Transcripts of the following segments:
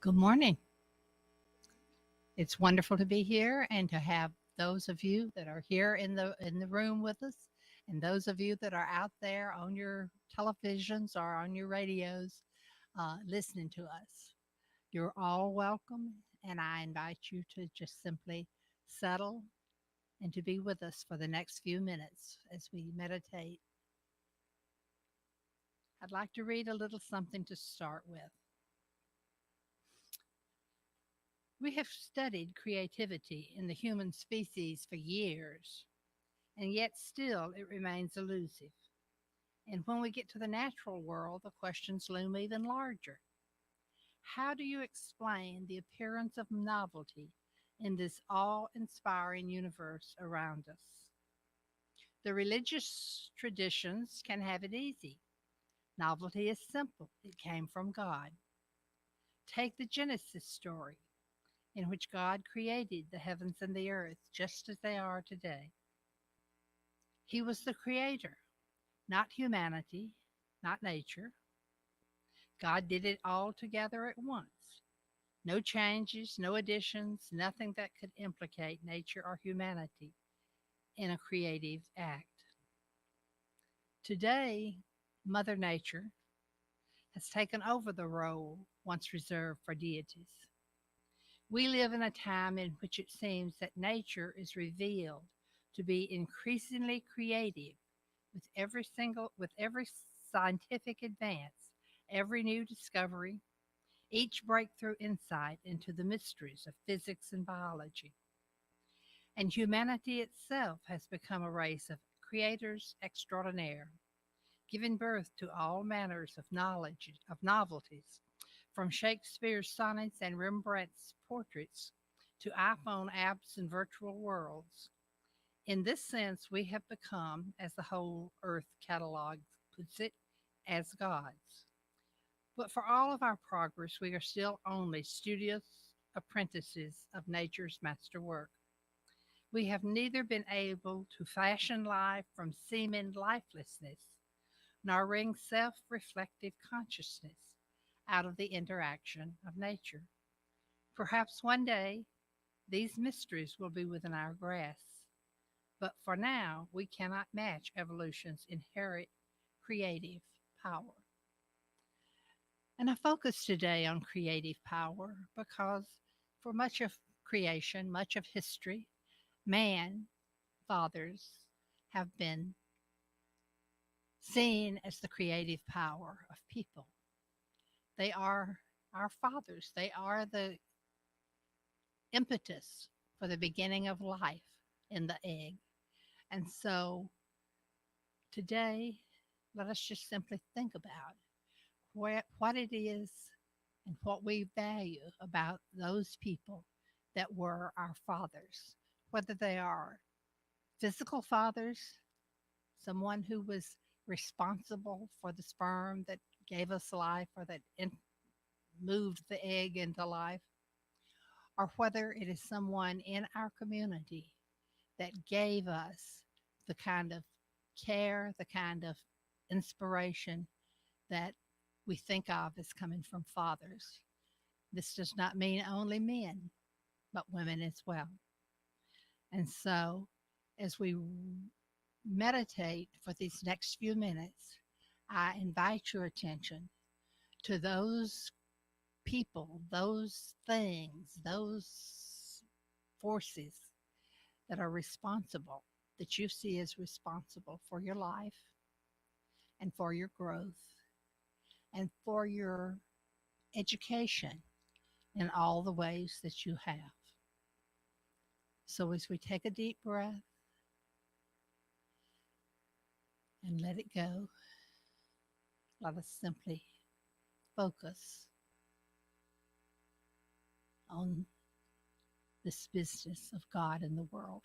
Good morning. It's wonderful to be here and to have those of you that are here in the room with us and those of you that are out there on your televisions or on your radios listening to us. You're all welcome and I invite you to just simply settle and to be with us for the next few minutes as we meditate. I'd like to read a little something to start with. We have studied creativity in the human species for years, and yet still it remains elusive. And when we get to the natural world, the questions loom even larger. How do you explain the appearance of novelty in this awe inspiring universe around us? The religious traditions can have it easy. Novelty is simple, it came from God. Take the Genesis story, in which God created the heavens and the earth just as they are today. He was the creator, not humanity, not nature. God did it all together at once. No changes, no additions, nothing that could implicate nature or humanity in a creative act. Today, Mother Nature has taken over the role once reserved for deities. We live in a time in which it seems that nature is revealed to be increasingly creative with every scientific advance, every new discovery, each breakthrough insight into the mysteries of physics and biology. And humanity itself has become a race of creators extraordinaire, giving birth to all manners of knowledge of novelties, from Shakespeare's sonnets and Rembrandt's portraits to iPhone apps and virtual worlds. In this sense, we have become, as the whole Earth catalog puts it, as gods. But for all of our progress, we are still only studious apprentices of nature's masterwork. We have neither been able to fashion life from seeming lifelessness, nor wring self reflective consciousness out of the interaction of nature. Perhaps one day these mysteries will be within our grasp, but for now we cannot match evolution's inherent creative power. And I focus today on creative power because for much of creation, much of history, man, fathers, have been seen as the creative power of people. They are our fathers, they are the impetus for the beginning of life in the egg. And so today, let us just simply think about what it is and what we value about those people that were our fathers, whether they are physical fathers, someone who was responsible for the sperm that gave us life or that moved the egg into life, or whether it is someone in our community that gave us the kind of care, the kind of inspiration that we think of as coming from fathers. This does not mean only men, but women as well. And so, as we meditate for these next few minutes, I invite your attention to those people, those things, those forces that are responsible, that you see as responsible for your life and for your growth and for your education in all the ways that you have. So as we take a deep breath and let it go, let us simply focus on this business of God in the world.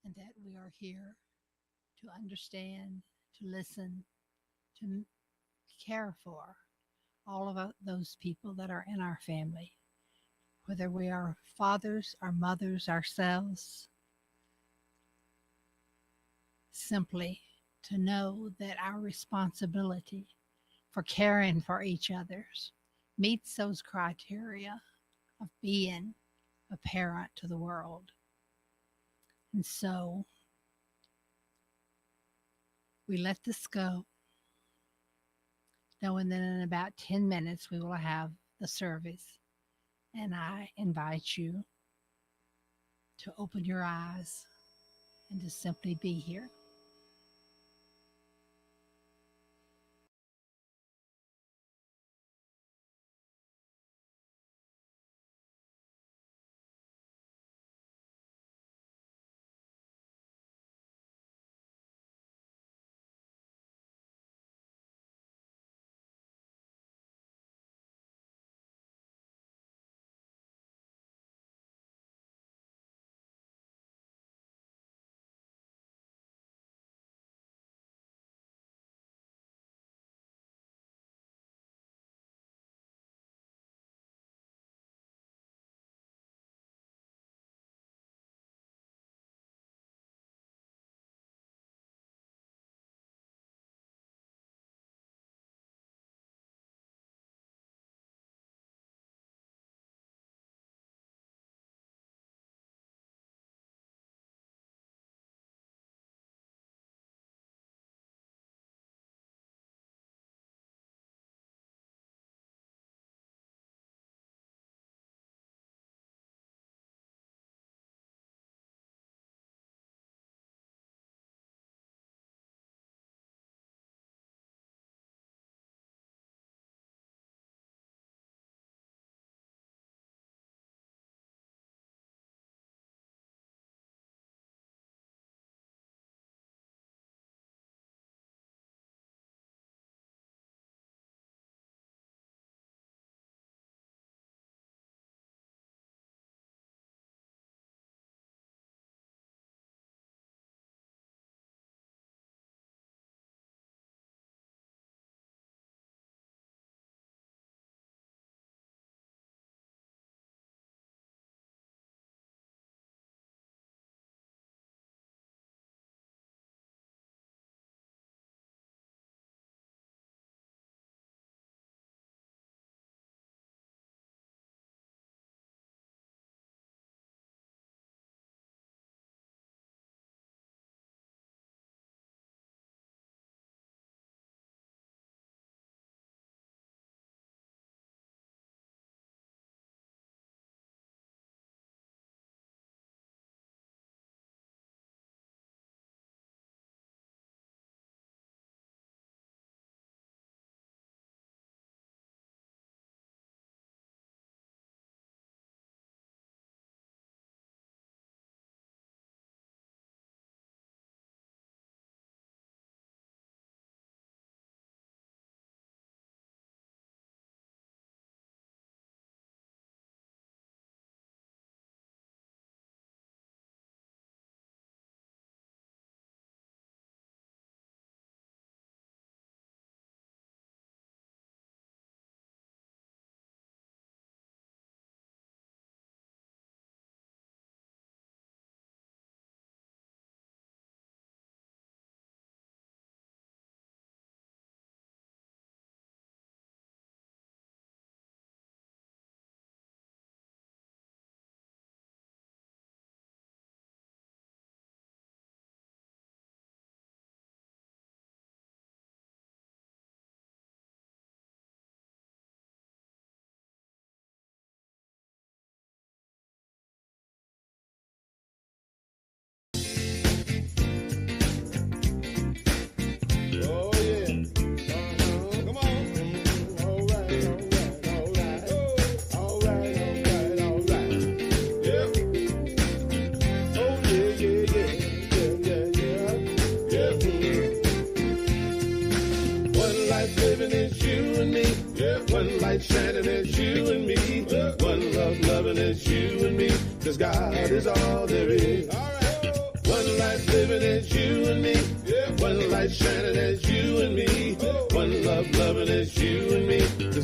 And that we are here to understand, to listen, to care for all of those people that are in our family, whether we are fathers or mothers ourselves, simply to know that our responsibility for caring for each other's meets those criteria of being a parent to the world. And so we let this go, knowing that in about 10 minutes we will have the service. And I invite you to open your eyes and to simply be here.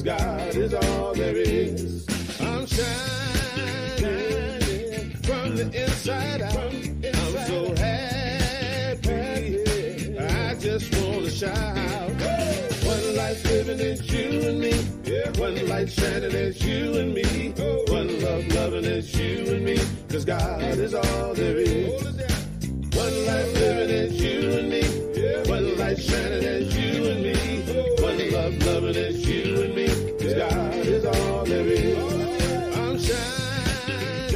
'cause God is all there is. I'm shining from the inside out. I'm so happy, I just want to shout. One life living is you and me. One light shining is you and me. One love loving is you and me, 'cause God is all there is. One life living is you and me. One light shining is you and me. One love loving is you and me, 'cause God is all there is. I'm shining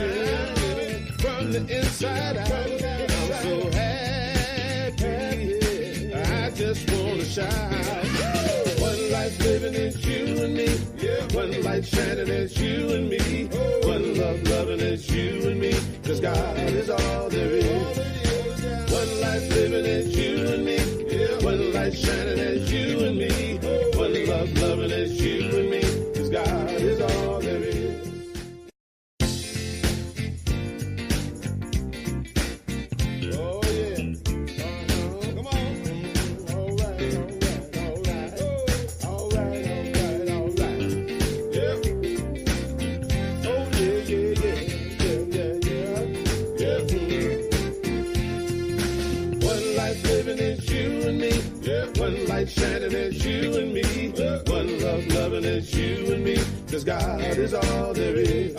from the inside out. I'm so happy, I just want to shout. One life living is you and me. One light shining is you and me. One love loving is you and me, 'cause God is all there is. One life living is you and me. One light shining is you and me. One love loving is you and me, 'cause God is all there is. Oh yeah. Come on. All right. Yeah. Oh yeah. One life living is you and me. One light shining is you and me. One love loving is you and me, 'cause God is all there is.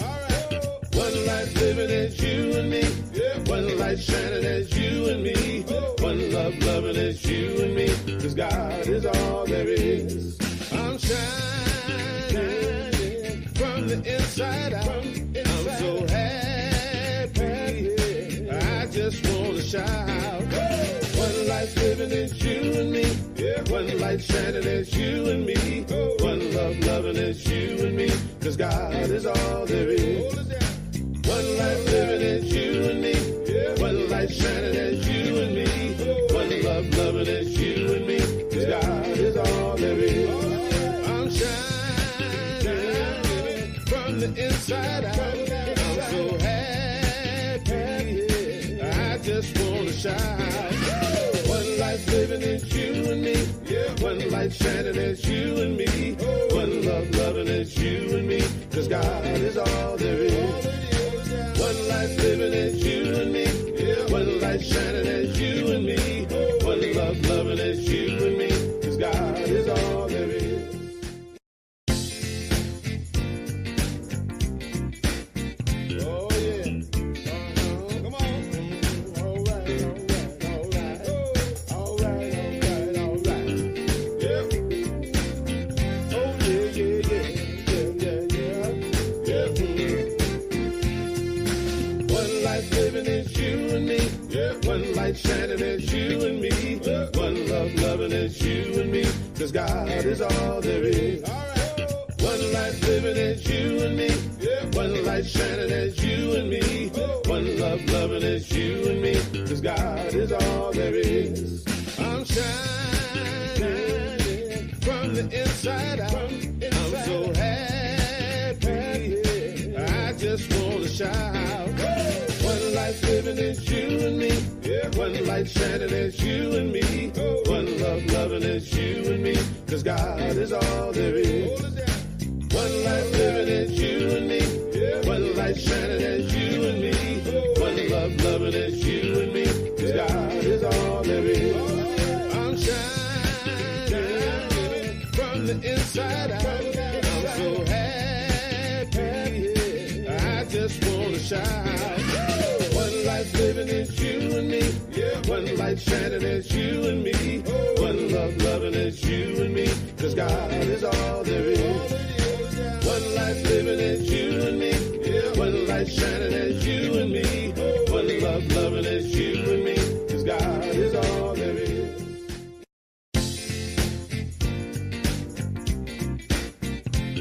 One life living is you and me. One light shining is you and me. One love loving is you and me, 'cause God is all there is. I'm shining from the inside out. I'm so happy, I just want to shout. One life living is you and me. One light shining is you and me. One love loving is you and me, 'cause God is all there is. One life living is you and me. One light shining is you and me. One love loving is you and me, 'cause God is all there is. I'm shining from the inside out. I'm so happy, I just want to shout. One life living is you and me. One light shining is you and me. One love loving is you and me, 'cause God is all there is. One life living is you and me. One light shining is you and me. One love loving is you and me, 'cause God is all there is. Oh yeah. Come on. All right. Yeah. Oh yeah. One life living is you and me. One light shining is you and me. One love loving is you and me, 'cause God is all there is. One life living is you and me. One light shining is you and me. One love loving is you and me, 'cause God is all there is. I'm shining from the inside out. I'm so happy, I just want to shout. One life living is you and me. One light shining is you and me. One love loving is you and me, 'cause God is all there is. One life living is you and me. One light shining is you and me. One love loving is you and me, 'cause God is all there is. I'm shining from the inside out. I'm so happy, I just want to shout. One life living is you and me. One light shining is you and me. One love loving is you and me, 'cause God is all there is. One life living is you and me. One light shining is you and me. One love loving is you and me, 'cause God is all there is.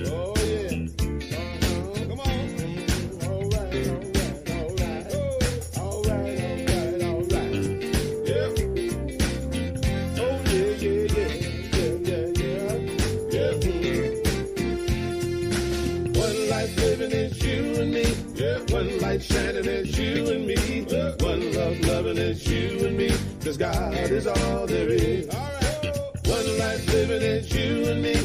Oh yeah. Come on. All right. Yeah. Oh yeah. One life living is you and me. One light shining is you and me. One love loving is you and me, 'cause God is all there is. One life living is you and me.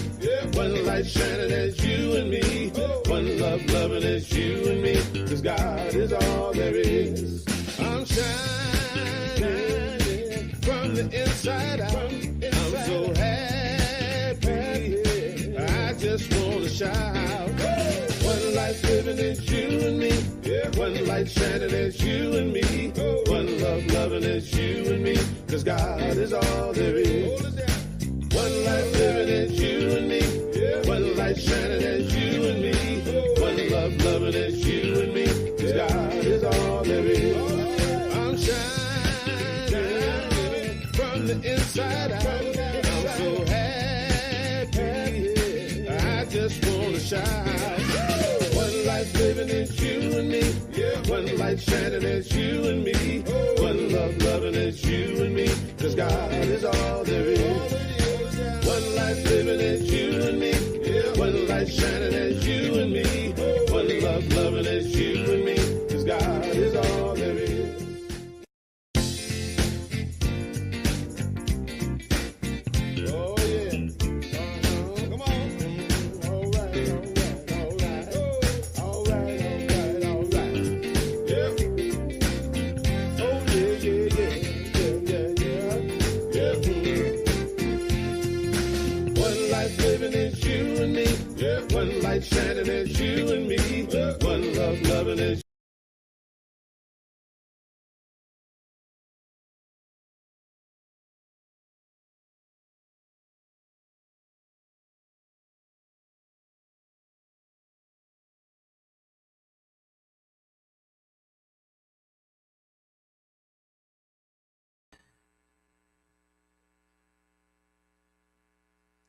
One light light shining as you and me. One love loving as you and me. Cause God is all there is. I'm shining from the inside out. I'm so happy. I just wanna shout. One life living is you and me. One light shining as you and me. One love loving as you and me. Cause God is all there is. One life living as you and me. One light shining as you and me. One love loving as you and me. Cause God is all there is. I'm shining from the inside out. I'm so happy. I just wanna shout. One life living is you and me. One light shining as you and me. One love loving as you and me. Cause God is all there is. One life living as you and me. One light shining as you and me. One love loving as you and me. Cause God is all there is. Oh yeah. Come on. All right. Yeah. Oh yeah. One life living as you and me. One light shining as you and me. One love loving as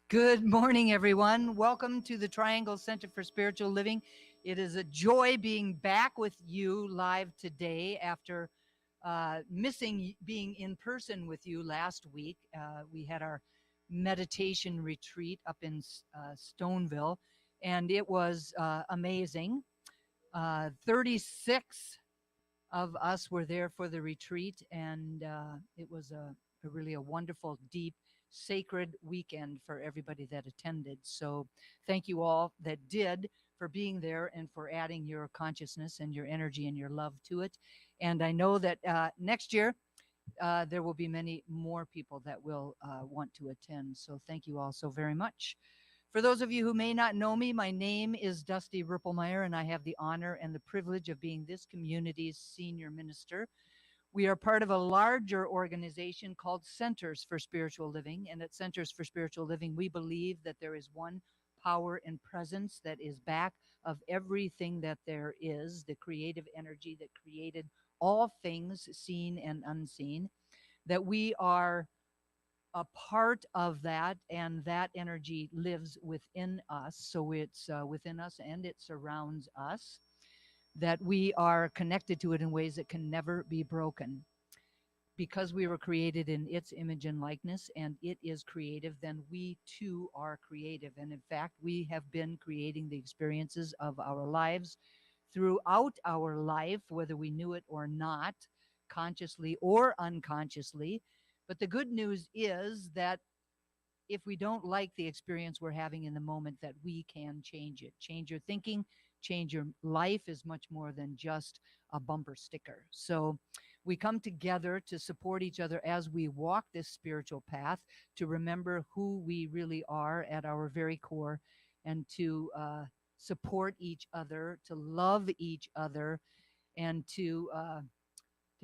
Good morning, everyone. Welcome to the Triangle Center for Spiritual Living. It is a joy being back with you live today after missing being in person with you last week. We had our meditation retreat up in Stoneville, and it was amazing. 36 of us were there for the retreat, and it was really a wonderful, deep, sacred weekend for everybody that attended. So thank you all that did for being there and for adding your consciousness and your energy and your love to it. And I know that next year there will be many more people that will want to attend. So thank you all so very much. For those of you who may not know me, my name is Dusty Ripplemeyer, and I have the honor and the privilege of being this community's senior minister. We are part of a larger organization called Centers for Spiritual Living. And at Centers for Spiritual Living, we believe that there is one power and presence that is back of everything that there is, the creative energy that created all things seen and unseen, that we are a part of that, and that energy lives within us. So it's within us and it surrounds us, that we are connected to it in ways that can never be broken. Because we were created in its image and likeness, and it is creative, then we too are creative. And in fact, we have been creating the experiences of our lives throughout our life, whether we knew it or not, consciously or unconsciously. But the good news is that if we don't like the experience we're having in the moment, that we can change it. Change your thinking, change your life is much more than just a bumper sticker. So we come together to support each other as we walk this spiritual path, to remember who we really are at our very core, and to support each other, to love each other, and to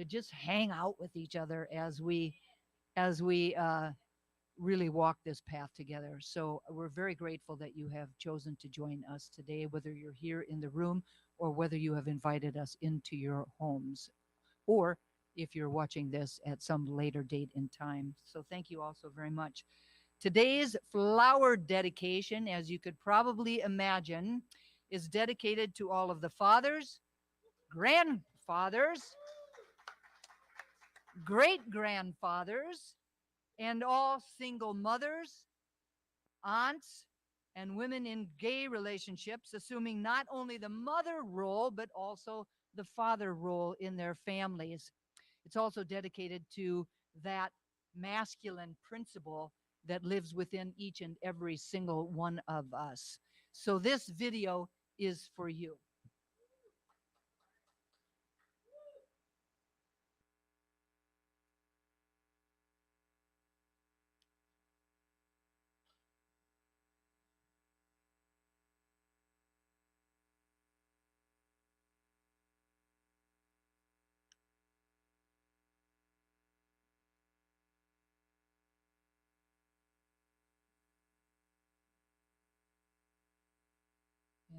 just hang out with each other as we really walk this path together. So we're very grateful that you have chosen to join us today, whether you're here in the room or whether you have invited us into your homes, or if you're watching this at some later date in time. So thank you all so very much. Today's flower dedication, as you could probably imagine, is dedicated to all of the fathers, grandfathers, great grandfathers, and all single mothers, aunts, and women in gay relationships, assuming not only the mother role, but also the father role in their families. It's also dedicated to that masculine principle that lives within each and every single one of us. So this video is for you.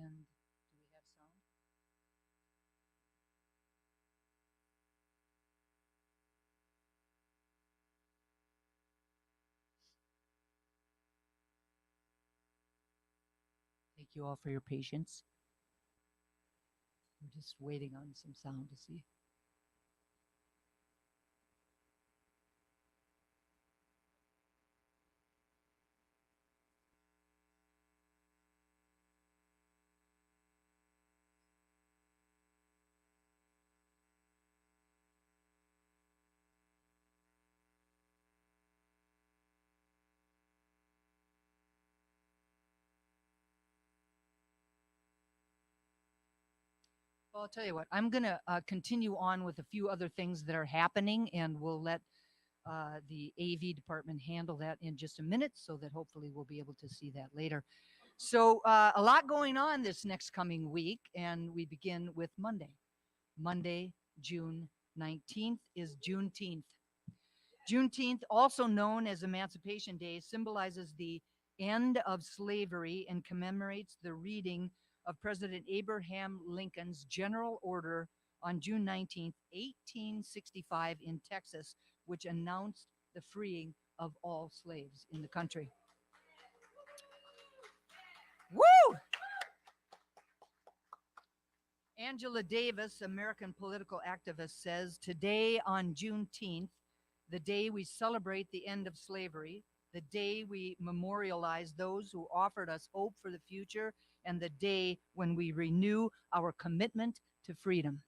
And do we have sound? Thank you all for your patience. We're just waiting on some sound to see. Well, I'll tell you what, I'm going to continue on with a few other things that are happening, and we'll let the AV department handle that in just a minute so that hopefully we'll be able to see that later. So a lot going on this next coming week, and we begin with Monday. Monday, June 19th is Juneteenth. Juneteenth, also known as Emancipation Day, symbolizes the end of slavery and commemorates the reading of President Abraham Lincoln's General Order on June 19th, 1865 in Texas, which announced the freeing of all slaves in the country. Woo! Angela Davis, American political activist, says, today on Juneteenth, the day we celebrate the end of slavery, the day we memorialize those who offered us hope for the future, and the day when we renew our commitment to freedom.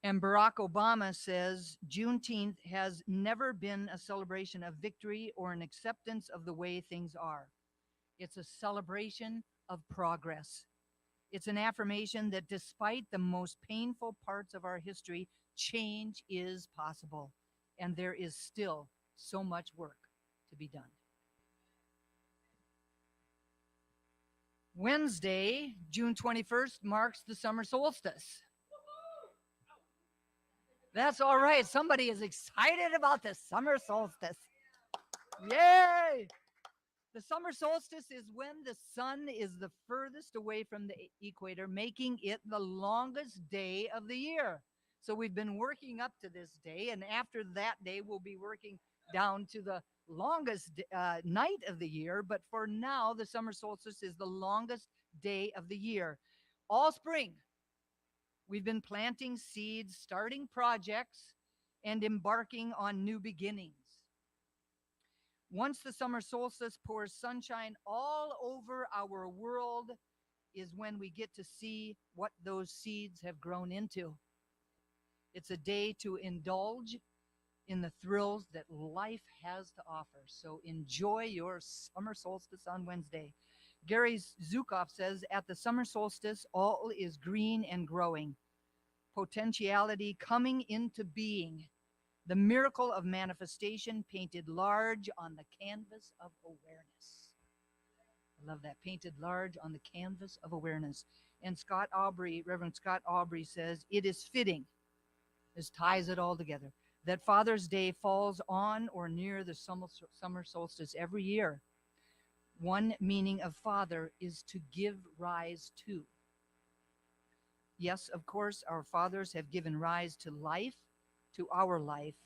And Barack Obama says, Juneteenth has never been a celebration of victory or an acceptance of the way things are. It's a celebration of progress. It's an affirmation that despite the most painful parts of our history, change is possible, and there is still so much work to be done. Wednesday, June 21st, marks the summer solstice. That's all right. Somebody is excited about the summer solstice. Yay! The summer solstice is when the sun is the furthest away from the equator, making it the longest day of the year. So we've been working up to this day, and after that day, we'll be working down to the longest night of the year. But for now, the summer solstice is the longest day of the year. All spring, we've been planting seeds, starting projects, and embarking on new beginnings. Once the summer solstice pours sunshine all over our world is when we get to see what those seeds have grown into. It's a day to indulge in the thrills that life has to offer. So enjoy your summer solstice on Wednesday. Gary Zukav says, at the summer solstice, all is green and growing. Potentiality coming into being. The miracle of manifestation painted large on the canvas of awareness. I love that, painted large on the canvas of awareness. And Scott Aubrey, Reverend Scott Aubrey says, it is fitting, this ties it all together, that Father's Day falls on or near the summer solstice every year. One meaning of father is to give rise to. Yes, of course, our fathers have given rise to life, to our life,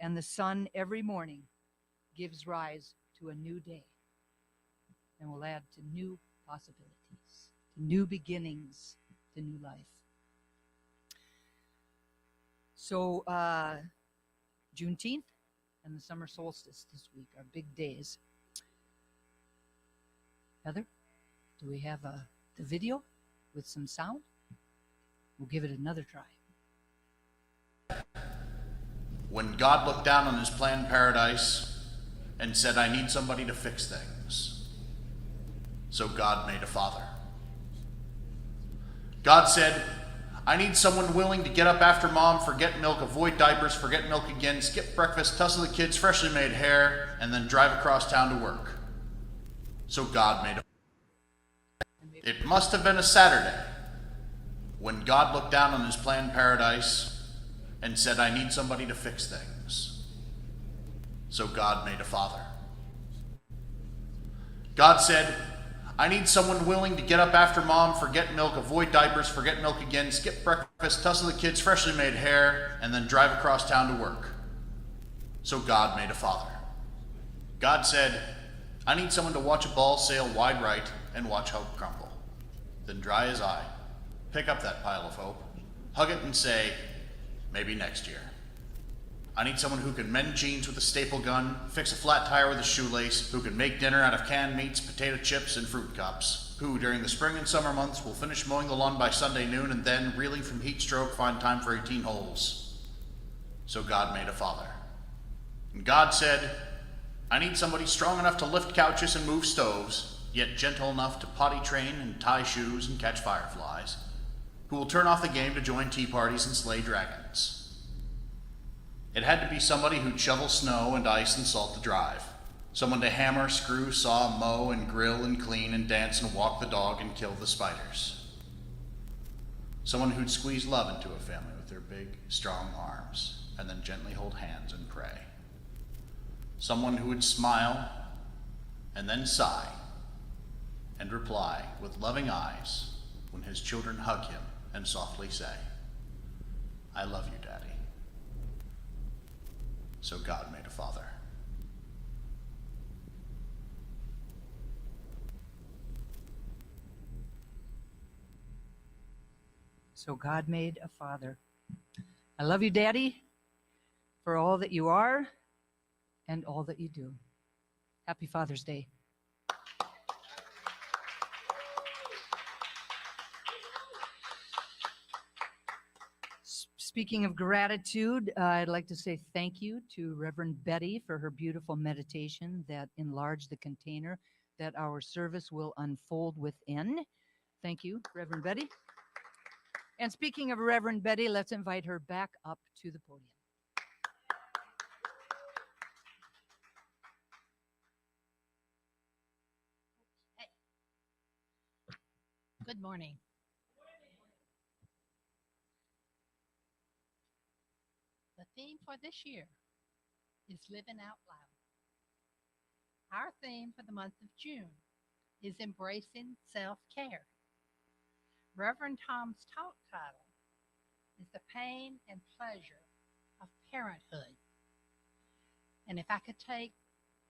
and the sun every morning gives rise to a new day and will add to new possibilities, to new beginnings, to new life. So Juneteenth and the summer solstice this week are big days. Heather, do we have the video with some sound? We'll give it another try. When God looked down on his planned paradise, and said, I need somebody to fix things. So God made a father. God said, I need someone willing to get up after mom, forget milk, avoid diapers, forget milk again, skip breakfast, tussle the kids' freshly made hair, and then drive across town to work. So God made a father. It must have been a Saturday when God looked down on his planned paradise and said, I need somebody to fix things. So God made a father. God said, I need someone willing to get up after mom, forget milk, avoid diapers, forget milk again, skip breakfast, tussle the kids' freshly made hair, and then drive across town to work. So God made a father. God said, I need someone to watch a ball sail wide right and watch hope crumble. Then dry his eye, pick up that pile of hope, hug it and say, maybe next year. I need someone who can mend jeans with a staple gun, fix a flat tire with a shoelace, who can make dinner out of canned meats, potato chips, and fruit cups, who during the spring and summer months will finish mowing the lawn by Sunday noon and then, reeling from heat stroke, find time for 18 holes. So God made a father. And God said, I need somebody strong enough to lift couches and move stoves, yet gentle enough to potty train and tie shoes and catch fireflies, who will turn off the game to join tea parties and slay dragons. It had to be somebody who'd shovel snow and ice and salt the drive. Someone to hammer, screw, saw, mow, and grill, and clean, and dance, and walk the dog, and kill the spiders. Someone who'd squeeze love into a family with their big, strong arms, and then gently hold hands and pray. Someone who would smile, and then sigh, and reply with loving eyes when his children hug him and softly say, I love you, Daddy. So God made a father. So God made a father. I love you, Daddy, for all that you are and all that you do. Happy Father's Day. Speaking of gratitude, I'd like to say thank you to Reverend Betty for her beautiful meditation that enlarged the container that our service will unfold within. Thank you, Reverend Betty. And speaking of Reverend Betty, let's invite her back up to the podium. Hey. Good morning. The theme for this year is Living Out Loud. Our theme for the month of June is Embracing Self-Care. Reverend Tom's talk title is The Pain and Pleasure of Parenthood. And if I could take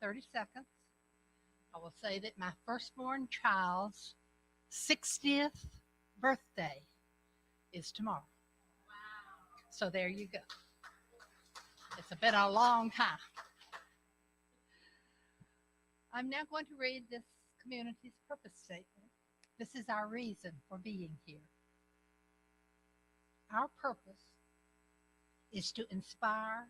30 seconds, I will say that my firstborn child's 60th birthday is tomorrow. Wow. So there you go. It's been a long time. I'm now going to read this community's purpose statement. This is our reason for being here. Our purpose is to inspire,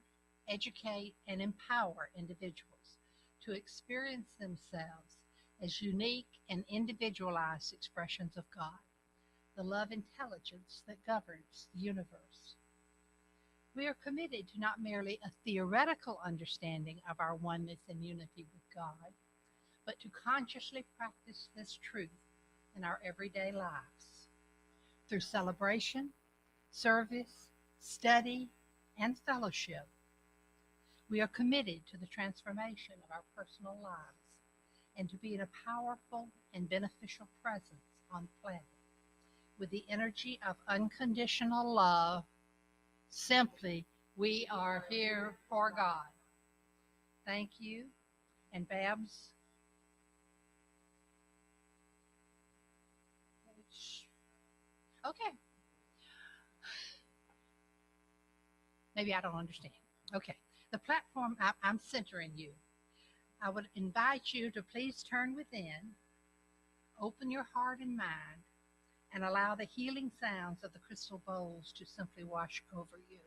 educate, and empower individuals to experience themselves as unique and individualized expressions of God, the love intelligence that governs the universe. We are committed to not merely a theoretical understanding of our oneness and unity with God, but to consciously practice this truth in our everyday lives. Through celebration, service, study, and fellowship, we are committed to the transformation of our personal lives and to being a powerful and beneficial presence on the planet with the energy of unconditional love. Simply, we are here for God. Thank you. And Babs, okay. Maybe I don't understand. Okay. The platform, I'm centering you. I would invite you to please turn within, open your heart and mind, and allow the healing sounds of the crystal bowls to simply wash over you.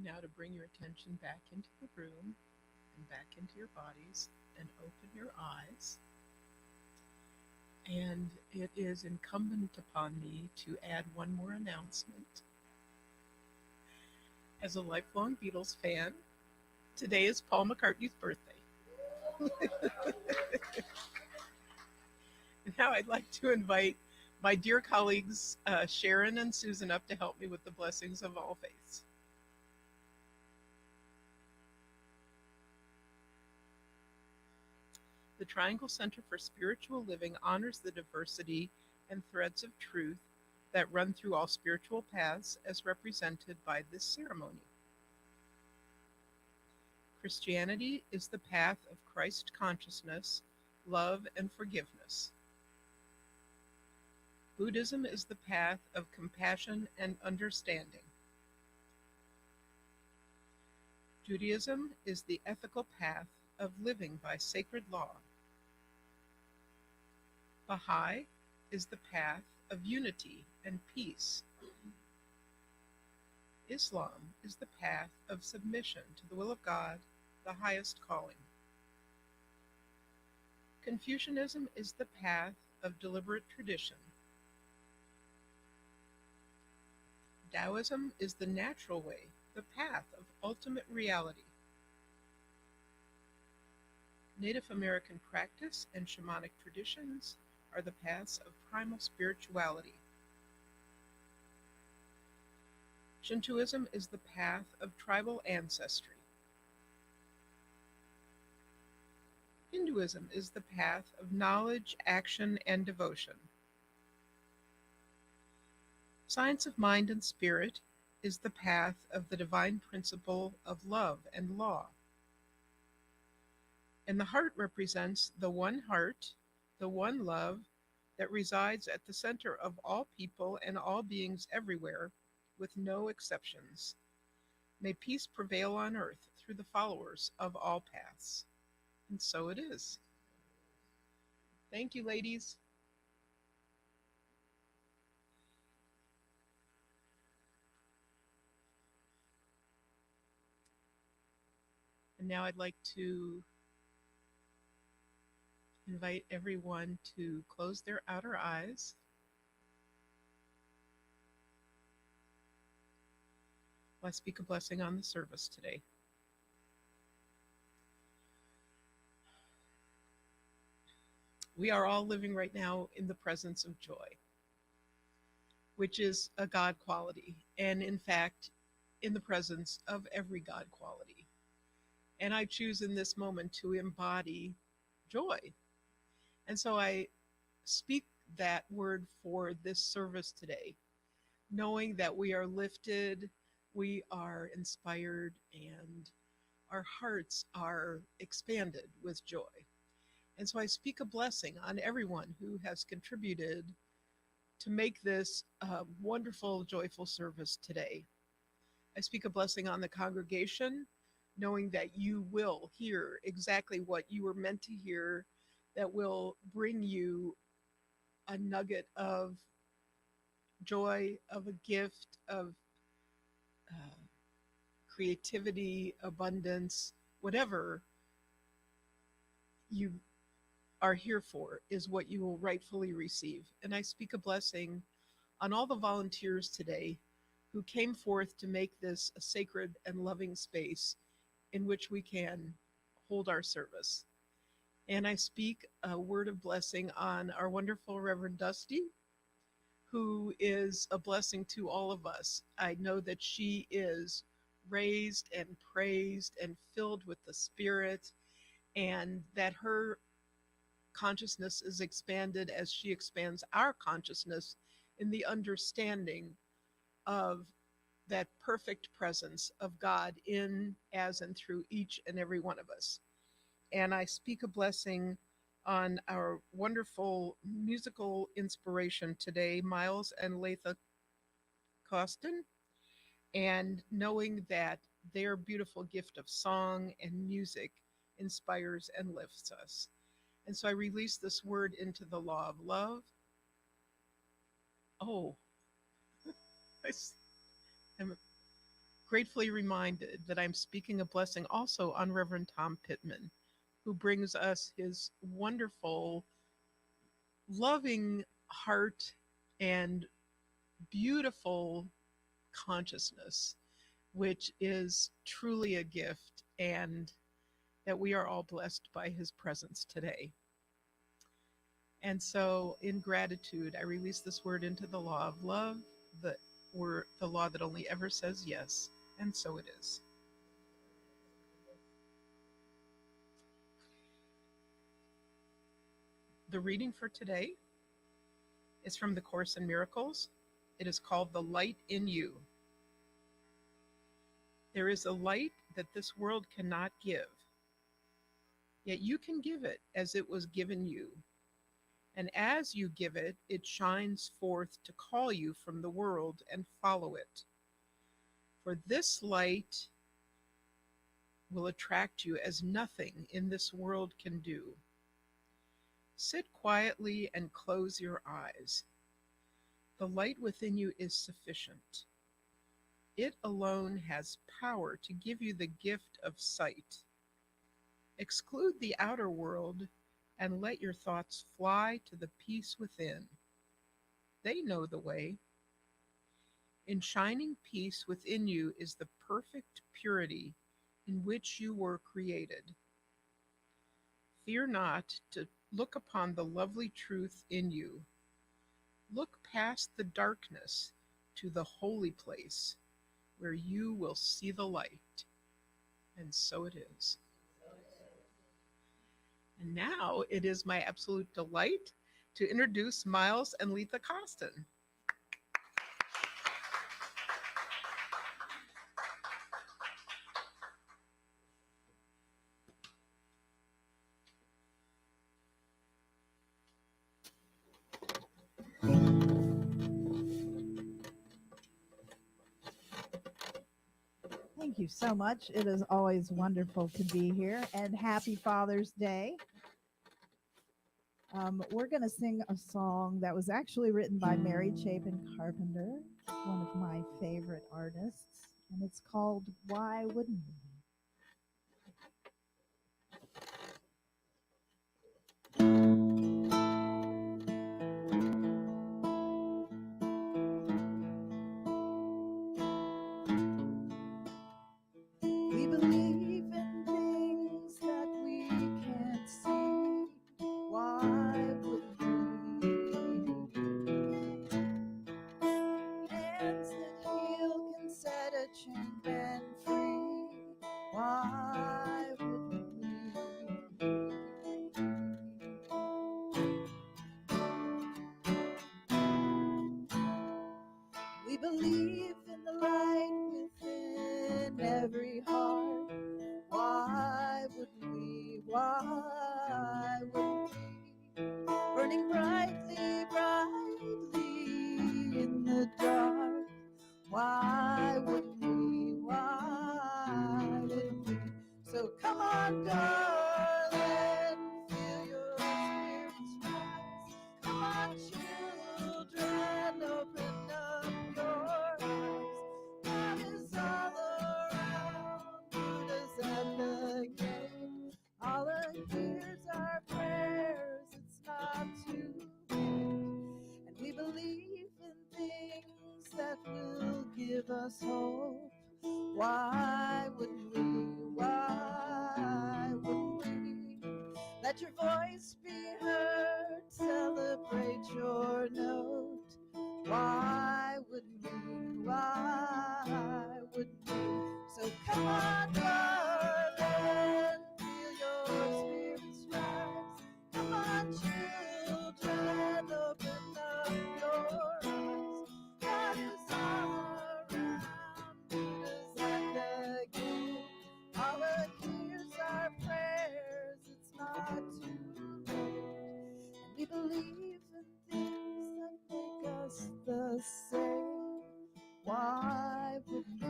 now to bring your attention back into the room and back into your bodies and open your eyes. And it is incumbent upon me to add one more announcement. As a lifelong Beatles fan, today is Paul McCartney's birthday. Now I'd like to invite my dear colleagues Sharon and Susan up to help me with the blessings of all faiths. The Triangle Center for Spiritual Living honors the diversity and threads of truth that run through all spiritual paths as represented by this ceremony. Christianity is the path of Christ consciousness, love, and forgiveness. Buddhism is the path of compassion and understanding. Judaism is the ethical path of living by sacred law. Baha'i is the path of unity and peace. Islam is the path of submission to the will of God, the highest calling. Confucianism is the path of deliberate tradition. Taoism is the natural way, the path of ultimate reality. Native American practice and shamanic traditions are the paths of primal spirituality. Shintoism is the path of tribal ancestry. Hinduism is the path of knowledge, action, and devotion. Science of mind and spirit is the path of the divine principle of love and law. And the heart represents the one heart, the one love that resides at the center of all people and all beings everywhere, with no exceptions. May peace prevail on earth through the followers of all paths. And so it is. Thank you, ladies. And now I'd like to invite everyone to close their outer eyes. I speak a blessing on the service today. We are all living right now in the presence of joy, which is a God quality, and in fact, in the presence of every God quality. And I choose in this moment to embody joy. And so I speak that word for this service today, knowing that we are lifted, we are inspired, and our hearts are expanded with joy. And so I speak a blessing on everyone who has contributed to make this a wonderful, joyful service today. I speak a blessing on the congregation, knowing that you will hear exactly what you were meant to hear, that will bring you a nugget of joy, of a gift, of creativity, abundance, whatever you are here for is what you will rightfully receive. And I speak a blessing on all the volunteers today who came forth to make this a sacred and loving space in which we can hold our service. And I speak a word of blessing on our wonderful Reverend Dusty, who is a blessing to all of us. I know that she is raised and praised and filled with the Spirit, and that her consciousness is expanded as she expands our consciousness in the understanding of that perfect presence of God in, as, and through each and every one of us. And I speak a blessing on our wonderful musical inspiration today, Miles and Latha Costin, and knowing that their beautiful gift of song and music inspires and lifts us. And so I release this word into the law of love. Oh, I'm gratefully reminded that I'm speaking a blessing also on Reverend Tom Pitman, who brings us his wonderful, loving heart and beautiful consciousness, which is truly a gift, and that we are all blessed by his presence today. And so, in gratitude, I release this word into the law of love, the the law that only ever says yes, and so it is. The reading for today is from the Course in Miracles. It is called The Light in You. There is a light that this world cannot give, yet you can give it as it was given you. And as you give it, it shines forth to call you from the world and follow it. For this light will attract you as nothing in this world can do. Sit quietly and close your eyes. The light within you is sufficient. It alone has power to give you the gift of sight. Exclude the outer world and let your thoughts fly to the peace within. They know the way. In shining peace within you is the perfect purity in which you were created. Fear not to look upon the lovely truth in you. Look past the darkness to the holy place where you will see the light. And so it is. And now it is my absolute delight to introduce Miles and Letha Costin. Thank you so much. It is always wonderful to be here, and happy Father's Day. We're going to sing a song that was actually written by Mary Chapin Carpenter, one of my favorite artists, and it's called Why Wouldn't We? We believe in things that we can't see. Why would we? Hands that heal can set a chain band free. Why would we? We believe in the light within every heart. Why would we? Why would we? Burning brightly, brightly in the dark. Why would we? Why would we? So come on, darling, feel your spirits rise. Come on, children, open up your eyes. God is all around, Buddha's at the gate. All it hears are prayers, it's not too late. And we believe in things that will give us hope. Why wouldn't we? Why wouldn't we? Let your voice be heard, celebrate your note. Why wouldn't we? Why wouldn't we? So come on, darling, feel your spirits rise. Come on, children, open up your eyes. God is all around, Buddha's at the gate. All it hears are prayers, it's not too late. And we believe in things that make us the same. Why would we?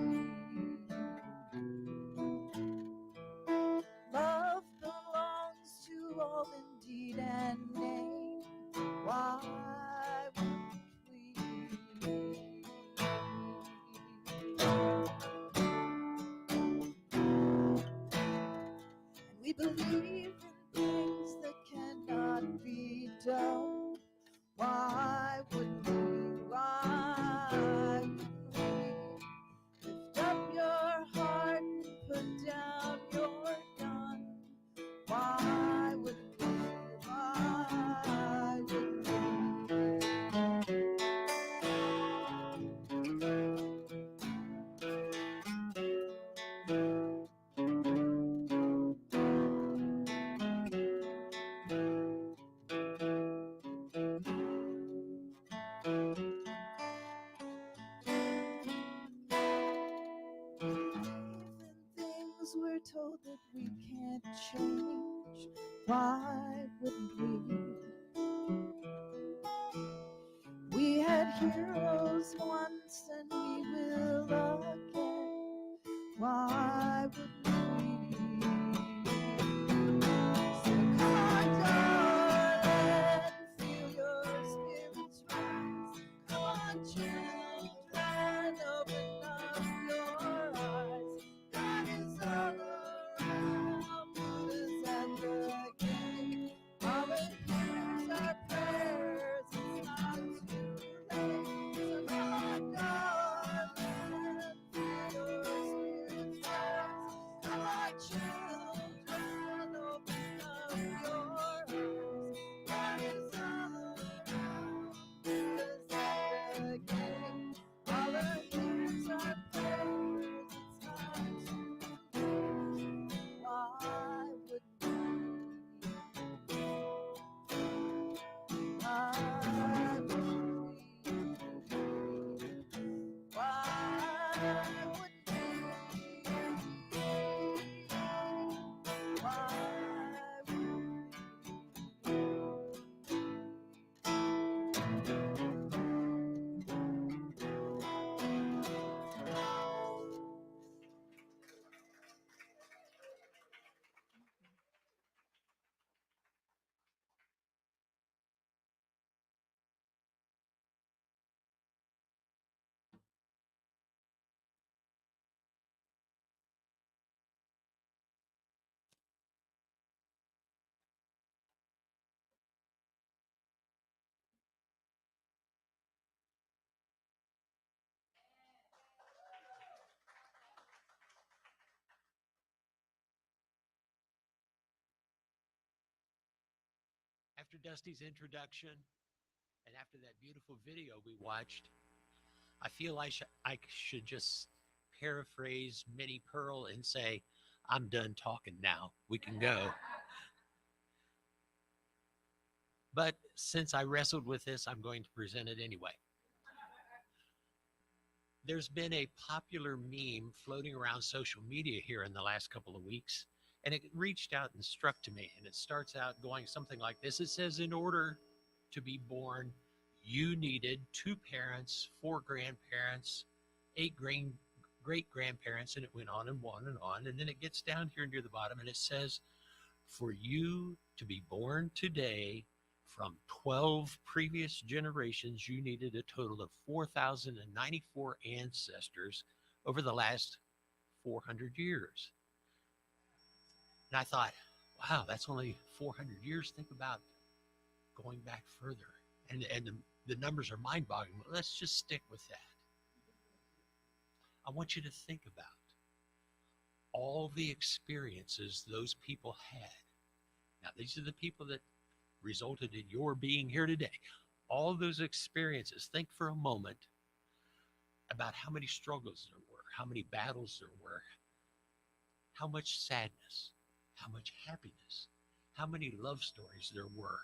Love belongs to all in deed and name. Why wouldn't we? believe in things that cannot be done. Why wouldn't we? Why wouldn't we lift up your heart and put down your gun? Why wouldn't we? Why wouldn't we? Things we're told that we can't change. Why wouldn't we? We had heroes once and we will again. Why wouldn't we? So come on, darling, feel your spirits rise. Come on, children, open up your eyes. God is all around, God is at the gate. All it hears our prayers, it's not too late. So come on, darling, feel your spirits rise. Come on, children, open up your eyes. God is all around, God is at the gate. All it hears our prayers, it's not too late. Why would we? Why would we? Why would we? Why would After Dusty's introduction and after that beautiful video we watched, I feel I should just paraphrase Minnie Pearl and say, I'm done talking now. We can go. But since I wrestled with this, I'm going to present it anyway. There's been a popular meme floating around social media here in the last couple of weeks, and it reached out and struck to me. And it starts out going something like this. It says, in order to be born, you needed 2 parents, 4 grandparents, 8 great-grandparents, and it went on and on and on. And then it gets down here near the bottom, and it says, for you to be born today, from 12 previous generations, you needed a total of 4,094 ancestors over the last 400 years. And I thought, wow, that's only 400 years. Think about going back further. And the numbers are mind-boggling. But let's just stick with that. I want you to think about all the experiences those people had. Now, these are the people that resulted in your being here today. All those experiences. Think for a moment about how many struggles there were, how many battles there were, how much sadness, how much happiness, how many love stories there were,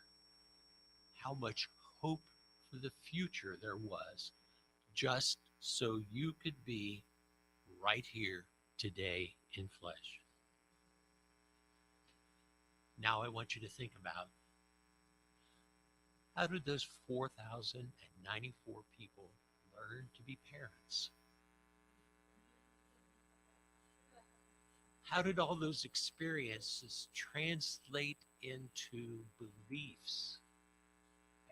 how much hope for the future there was, just so you could be right here today in flesh. Now I want you to think about, how did those 4,094 people learn to be parents? How did all those experiences translate into beliefs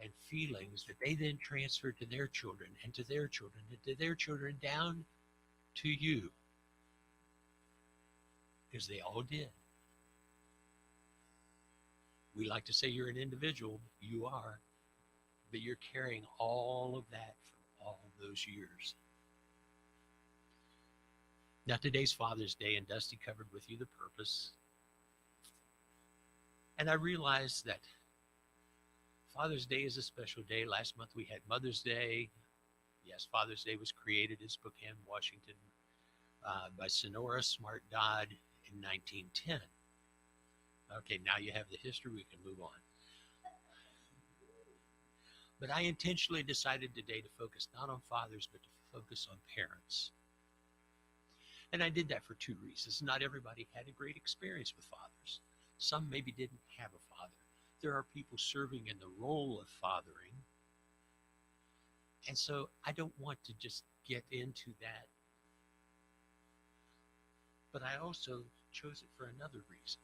and feelings that they then transferred to their children and to their children and to their children down to you? Because they all did. We like to say you're an individual. You are, but you're carrying all of that from all those years. Now, today's Father's Day, and Dusty covered with you the purpose. And I realized that Father's Day is a special day. Last month we had Mother's Day. Yes, Father's Day was created in Spokane, Washington, by Sonora Smart Dodd in 1910. Okay, now you have the history. We can move on. But I intentionally decided today to focus not on fathers, but to focus on parents. And I did that for two reasons. Not everybody had a great experience with fathers. Some maybe didn't have a father. There are people serving in the role of fathering. And so I don't want to just get into that. But I also chose it for another reason.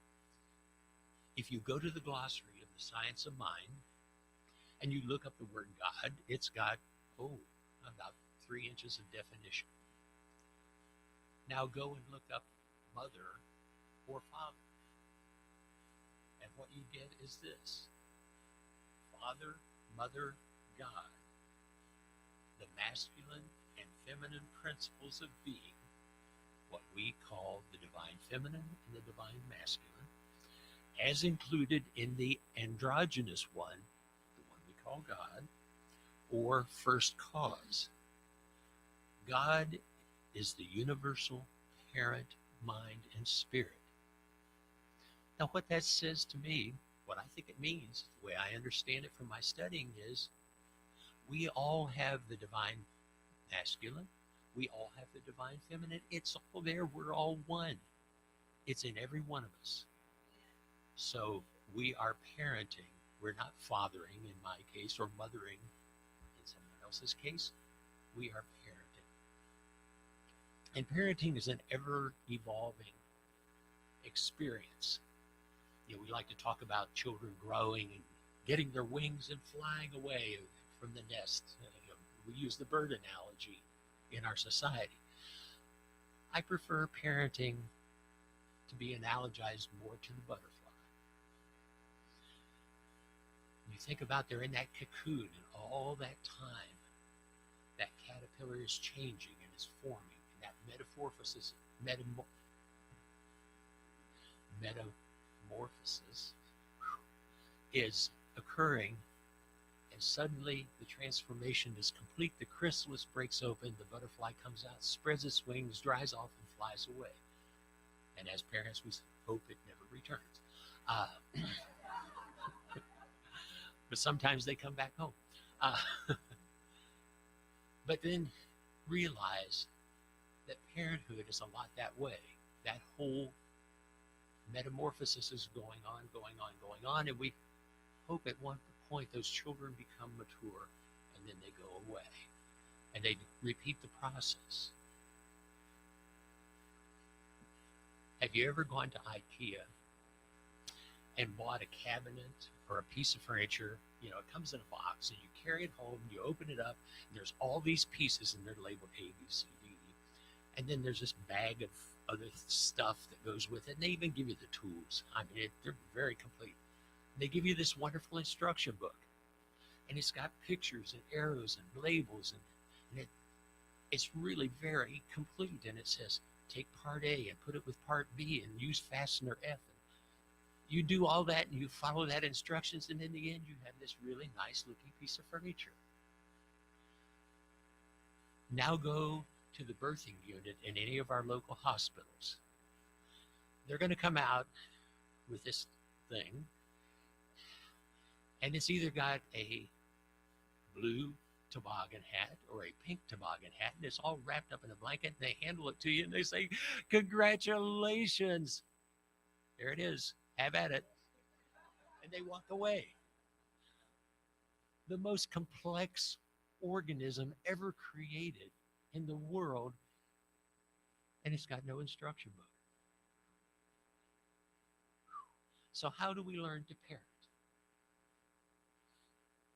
If you go to the glossary of the science of mind and you look up the word God, it's got, about 3 inches of definition. Now go and look up mother or father. And what you get is this: Father, Mother, God. The masculine and feminine principles of being, what we call the divine feminine and the divine masculine, as included in the androgynous one, the one we call God, or first cause. God is the universal parent, mind, and spirit. Now, what that says to me, what I think it means, the way I understand it from my studying, is we all have the divine masculine. We all have the divine feminine. It's all there. We're all one. It's in every one of us. So we are parenting. We're not fathering in my case, or mothering in someone else's case. We are parenting. And parenting is an ever-evolving experience. We like to talk about children growing and getting their wings and flying away from the nest. We use the bird analogy in our society. I prefer parenting to be analogized more to the butterfly. You think about they're in that cocoon, and all that time, that caterpillar is changing and is forming, and that metamorphosis is occurring, and suddenly the transformation is complete. The chrysalis breaks open, the butterfly comes out, spreads its wings, dries off, and flies away. And as parents, we hope it never returns. But sometimes they come back home. But then realize that parenthood is a lot that way. That whole metamorphosis is going on, and we hope at one point those children become mature, and then they go away, and they repeat the process. Have you ever gone to IKEA and bought a cabinet or a piece of furniture? It comes in a box, and you carry it home, you open it up, and there's all these pieces, and they're labeled A, B, C, D, E. And then there's this bag of other stuff that goes with it, and they even give you the tools. They're very complete. And they give you this wonderful instruction book, and it's got pictures and arrows and labels, and it's really very complete. And it says, take part A and put it with part B and use fastener F. You do all that, and you follow that instructions, and in the end, you have this really nice looking piece of furniture. Now go to the birthing unit in any of our local hospitals. They're going to come out with this thing, and it's either got a blue toboggan hat or a pink toboggan hat, and it's all wrapped up in a blanket, and they handle it to you, and they say, congratulations. There it is. Have at it. And they walk away. The most complex organism ever created in the world, and it's got no instruction book. So how do we learn to parent?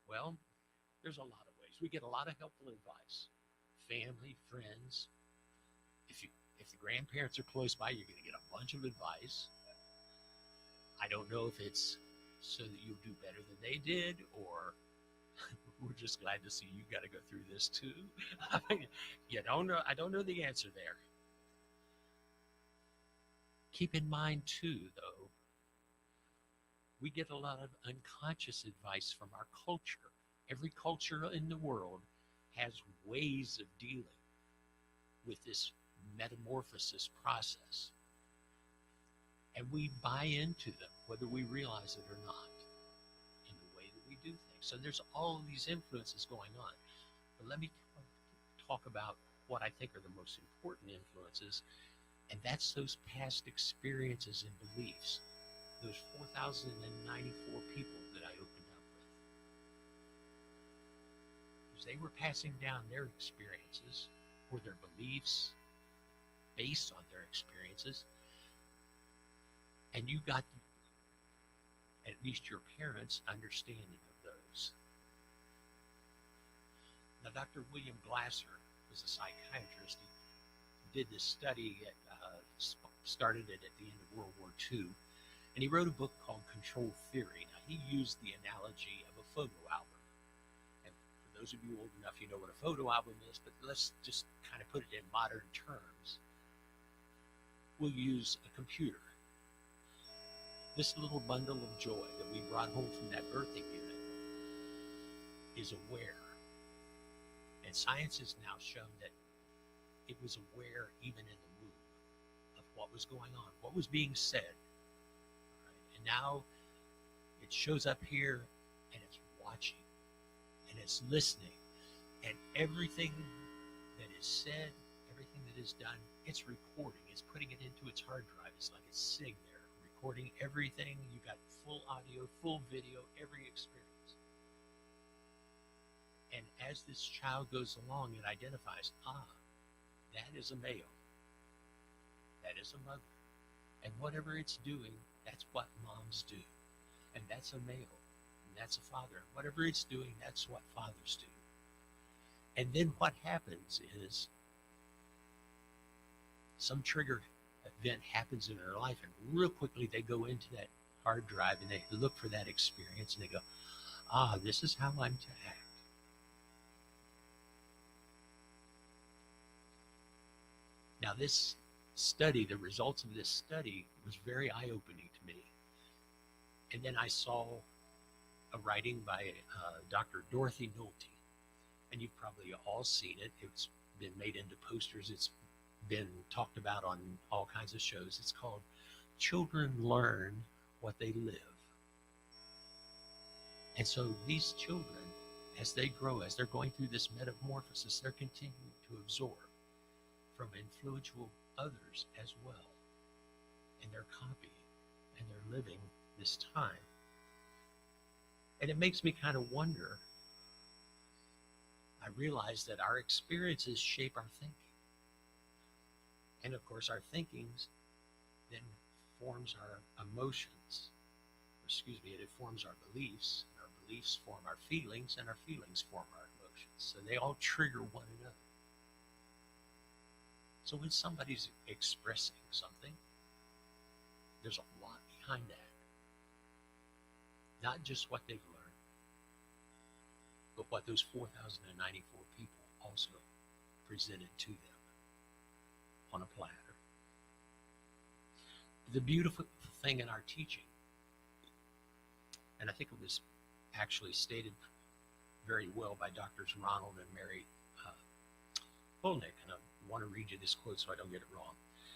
Well, there's a lot of ways. We get a lot of helpful advice. Family, friends. If the grandparents are close by, you're going to get a bunch of advice. I don't know if it's so that you'll do better than they did, or we're just glad to see you got to go through this too? I mean, you don't know. I don't know the answer there. Keep in mind too, though, we get a lot of unconscious advice from our culture. Every culture in the world has ways of dealing with this metamorphosis process. And we buy into them, whether we realize it or not, in the way that we do things. So there's all of these influences going on. But let me talk about what I think are the most important influences, and that's those past experiences and beliefs, those 4,094 people that I opened up with. Because they were passing down their experiences or their beliefs based on their experiences, and you got, at least your parents' understanding of those. Now, Dr. William Glasser was a psychiatrist. He did this study, started it at the end of World War II, and he wrote a book called Control Theory. Now, he used the analogy of a photo album. And for those of you old enough, you know what a photo album is, but let's just kind of put it in modern terms. We'll use a computer. This little bundle of joy that we brought home from that birthing unit is aware. And science has now shown that it was aware even in the womb of what was going on, what was being said. Right? And now it shows up here and it's watching and it's listening. And everything that is said, everything that is done, it's recording. It's putting it into its hard drive. It's like it's sitting there, recording everything. You got full audio, full video, every experience. And as this child goes along, it identifies, that is a male. That is a mother. And whatever it's doing, that's what moms do. And that's a male. And that's a father. And whatever it's doing, that's what fathers do. And then what happens is some trigger event happens in their life, and real quickly they go into that hard drive and they look for that experience and they go, this is how I'm to act. Now this study, the results of this study was very eye-opening to me. And then I saw a writing by Dr. Dorothy Nolte, and you've probably all seen it. It's been made into posters. It's been talked about on all kinds of shows. It's called Children Learn What They Live. And so these children, as they grow, as they're going through this metamorphosis, they're continuing to absorb from influential others as well. And they're copying and they're living this time. And it makes me kind of wonder. I realize that our experiences shape our thinking. And of course, our thinkings then forms our emotions. It informs our beliefs. And our beliefs form our feelings, and our feelings form our emotions. So they all trigger one another. So when somebody's expressing something, there's a lot behind that. Not just what they've learned, but what those 4,094 people also presented to them on a platter. The beautiful thing in our teaching, and I think it was actually stated very well by Drs. Ronald and Mary Polnick, and I want to read you this quote so I don't get it wrong.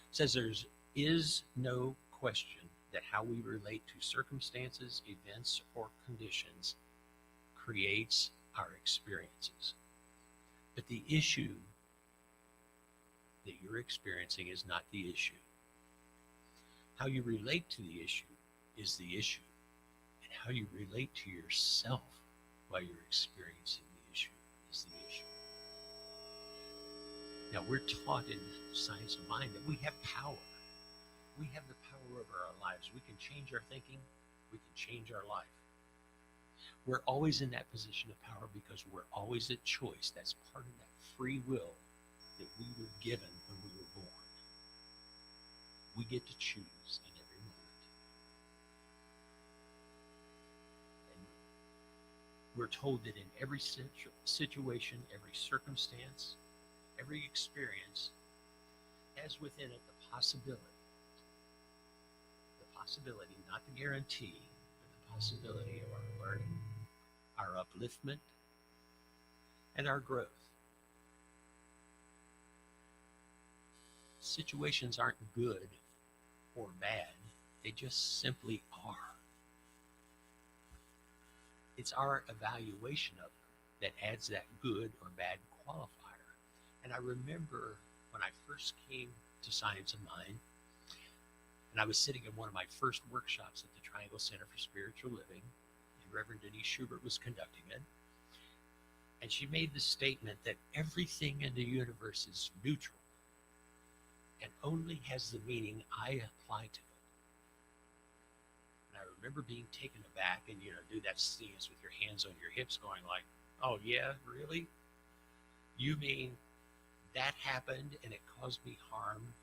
It says, there is no question that how we relate to circumstances, events, or conditions creates our experiences. But the issue that you're experiencing is not the issue. How you relate to the issue is the issue. And how you relate to yourself while you're experiencing the issue is the issue. Now, we're taught in science of mind that we have power. We have the power over our lives. We can change our thinking. We can change our life. We're always in that position of power because we're always at choice. That's part of that free will that we were given when we were born. We get to choose in every moment. We're told that in every situation, every circumstance, every experience has within it the possibility, not the guarantee, but the possibility of our learning, our upliftment, and our growth. Situations aren't good or bad, they just simply are. It's our evaluation of them that adds that good or bad qualifier. And I remember when I first came to Science of Mind, and I was sitting in one of my first workshops at the Triangle Center for Spiritual Living, and Reverend Denise Schubert was conducting it. And she made the statement that everything in the universe is neutral and only has the meaning I apply to it. And I remember being taken aback and, do that stance with your hands on your hips going like, oh yeah, really? You mean that happened and it caused me harm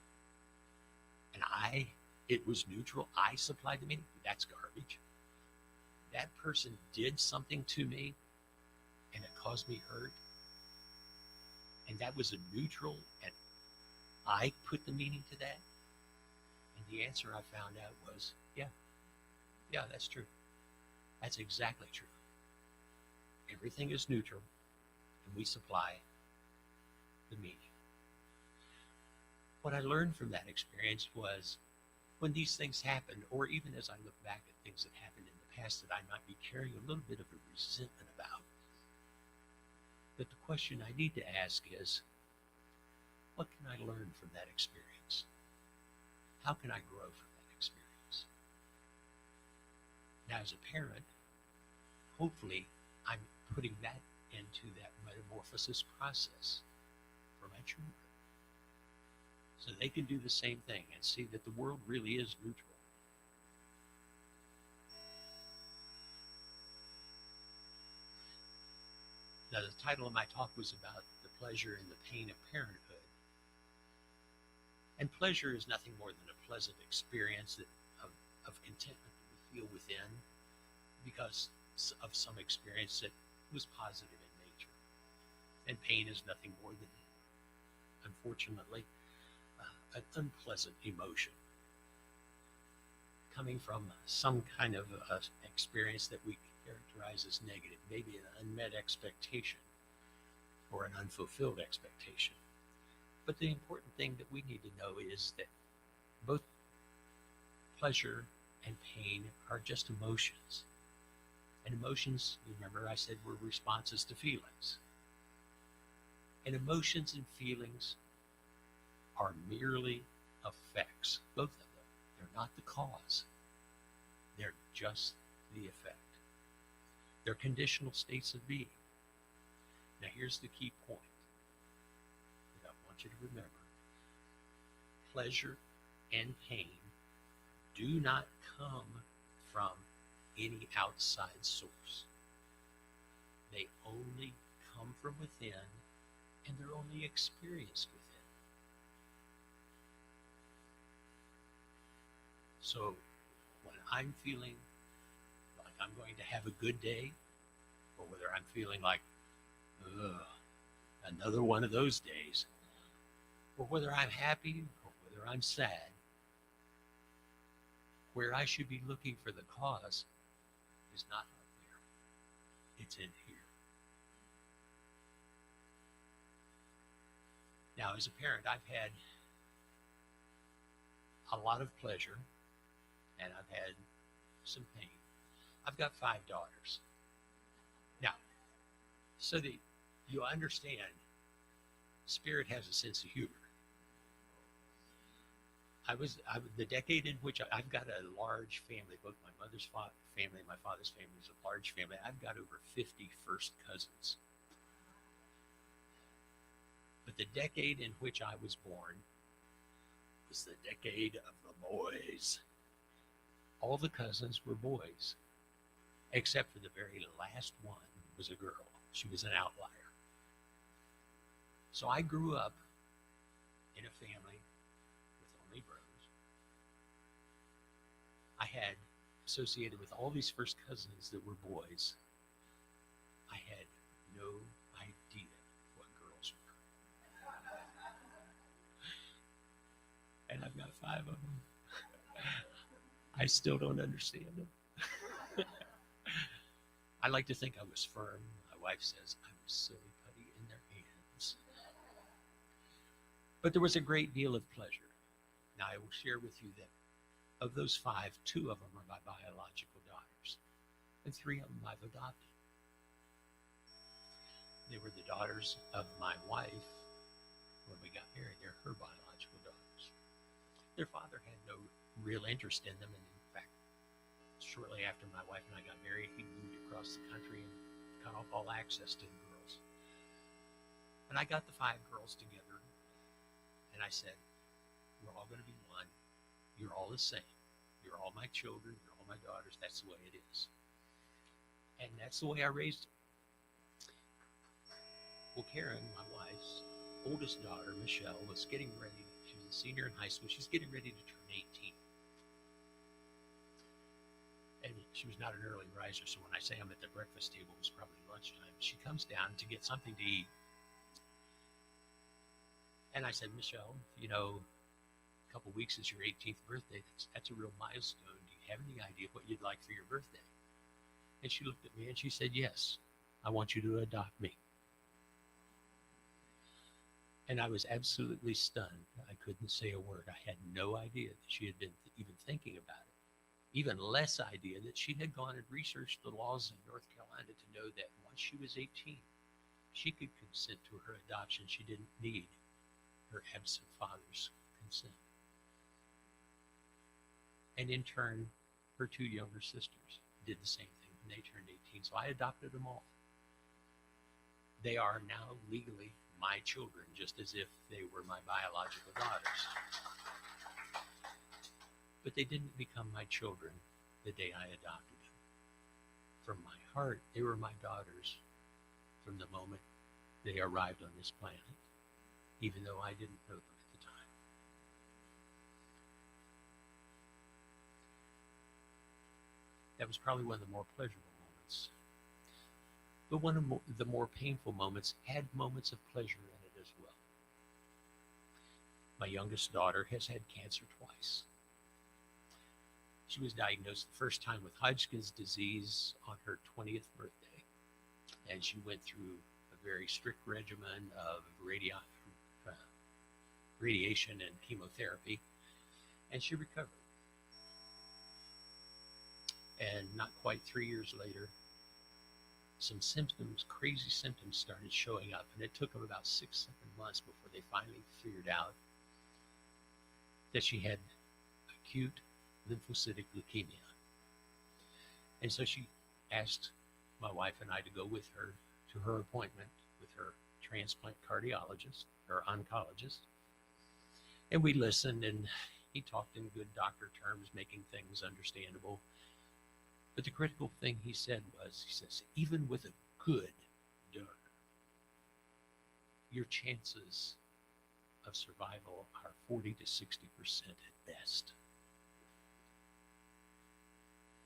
and it was neutral, I supplied the meaning? That's garbage. That person did something to me and it caused me hurt, and that was a neutral and I put the meaning to that? And the answer I found out was, yeah, that's true. That's exactly true. Everything is neutral and we supply the meaning. What I learned from that experience was when these things happened, or even as I look back at things that happened in the past that I might be carrying a little bit of a resentment about, that the question I need to ask is, what can I learn from that experience? How can I grow from that experience? Now, as a parent, hopefully I'm putting that into that metamorphosis process for my children, so they can do the same thing and see that the world really is neutral. Now, the title of my talk was about the pleasure and the pain of parenthood. And pleasure is nothing more than a pleasant experience of contentment that we feel within because of some experience that was positive in nature. And pain is nothing more than, unfortunately, an unpleasant emotion coming from some kind of experience that we characterize as negative, maybe an unmet expectation or an unfulfilled expectation. But the important thing that we need to know is that both pleasure and pain are just emotions. And emotions, remember I said, were responses to feelings. And emotions and feelings are merely effects, both of them. They're not the cause. They're just the effect. They're conditional states of being. Now here's the key point that I want you to remember. Pleasure and pain do not come from any outside source. They only come from within, and they're only experienced within. So when I'm feeling like I'm going to have a good day, or whether I'm feeling like, another one of those days, or whether I'm happy or whether I'm sad, where I should be looking for the cause is not up there. It's in here. Now, as a parent, I've had a lot of pleasure and I've had some pain. I've got 5 daughters. Now, so that you understand, Spirit has a sense of humor. The decade in which I've got a large family, both my mother's family and my father's family is a large family. I've got over 50 first cousins. But the decade in which I was born was the decade of the boys. All the cousins were boys, except for the very last one was a girl. She was an outlier. So I grew up in a family with only brothers. I had associated with all these first cousins that were boys. I had no idea what girls were. And I've got 5 of them. I still don't understand them. I like to think I was firm. My wife says I was silly putty in their hands. But there was a great deal of pleasure. Now I will share with you that of those 5, 2 of them are my biological daughters, and 3 of them I've adopted. They were the daughters of my wife when we got married. They're her biological daughters. Their father had no real interest in them, and in fact, shortly after my wife and I got married, he moved across the country and cut off all access to the girls. And I got the 5 girls together, and I said, we're all going to be one. You're all the same. You're all my children. You're all my daughters. That's the way it is. And that's the way I raised them. Well, Karen, my wife's oldest daughter, Michelle, was getting ready. She was a senior in high school. She's getting ready to turn 18. And she was not an early riser, so when I say I'm at the breakfast table, it was probably lunchtime. She comes down to get something to eat. And I said, Michelle, you know, a couple weeks is your 18th birthday. That's a real milestone. Do you have any idea what you'd like for your birthday? And she looked at me and she said, yes, I want you to adopt me. And I was absolutely stunned. I couldn't say a word. I had no idea that she had been even thinking about it. Even less idea that she had gone and researched the laws in North Carolina to know that once she was 18, she could consent to her adoption. She didn't need her absent father's consent. And in turn, her 2 younger sisters did the same thing when they turned 18. So I adopted them all. They are now legally my children, just as if they were my biological daughters. But they didn't become my children the day I adopted them. From my heart, they were my daughters from the moment they arrived on this planet, even though I didn't know them at the time. That was probably one of the more pleasurable moments. But one of the more painful moments had moments of pleasure in it as well. My youngest daughter has had cancer twice. She was diagnosed the first time with Hodgkin's disease on her 20th birthday. And she went through a very strict regimen of radiation and chemotherapy, and she recovered. And not quite 3 years later, some symptoms, crazy symptoms started showing up, and it took them about 6-7 months before they finally figured out that she had acute lymphocytic leukemia. And so she asked my wife and I to go with her to her appointment with her transplant cardiologist, her oncologist. And we listened, and he talked in good doctor terms, making things understandable. But the critical thing he said was, he says, even with a good donor, your chances of survival are 40 to 60% at best.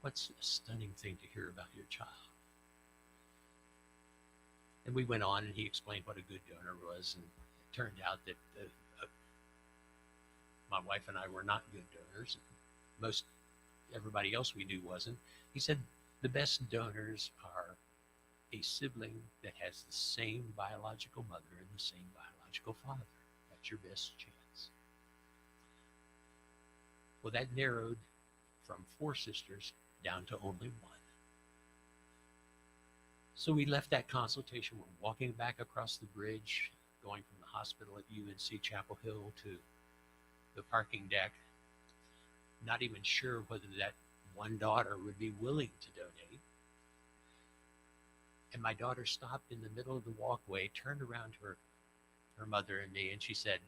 What's a stunning thing to hear about your child? And we went on, and he explained what a good donor was, and it turned out that my wife and I were not good donors. Most everybody else we knew wasn't. He said the best donors are a sibling that has the same biological mother and the same biological father. That's your best chance. Well, that narrowed from 4 sisters down to only 1. So we left that consultation. We're walking back across the bridge, going from the hospital at UNC Chapel Hill to the parking deck, not even sure whether that one daughter would be willing to donate. And my daughter stopped in the middle of the walkway, turned around to her mother and me, and she said,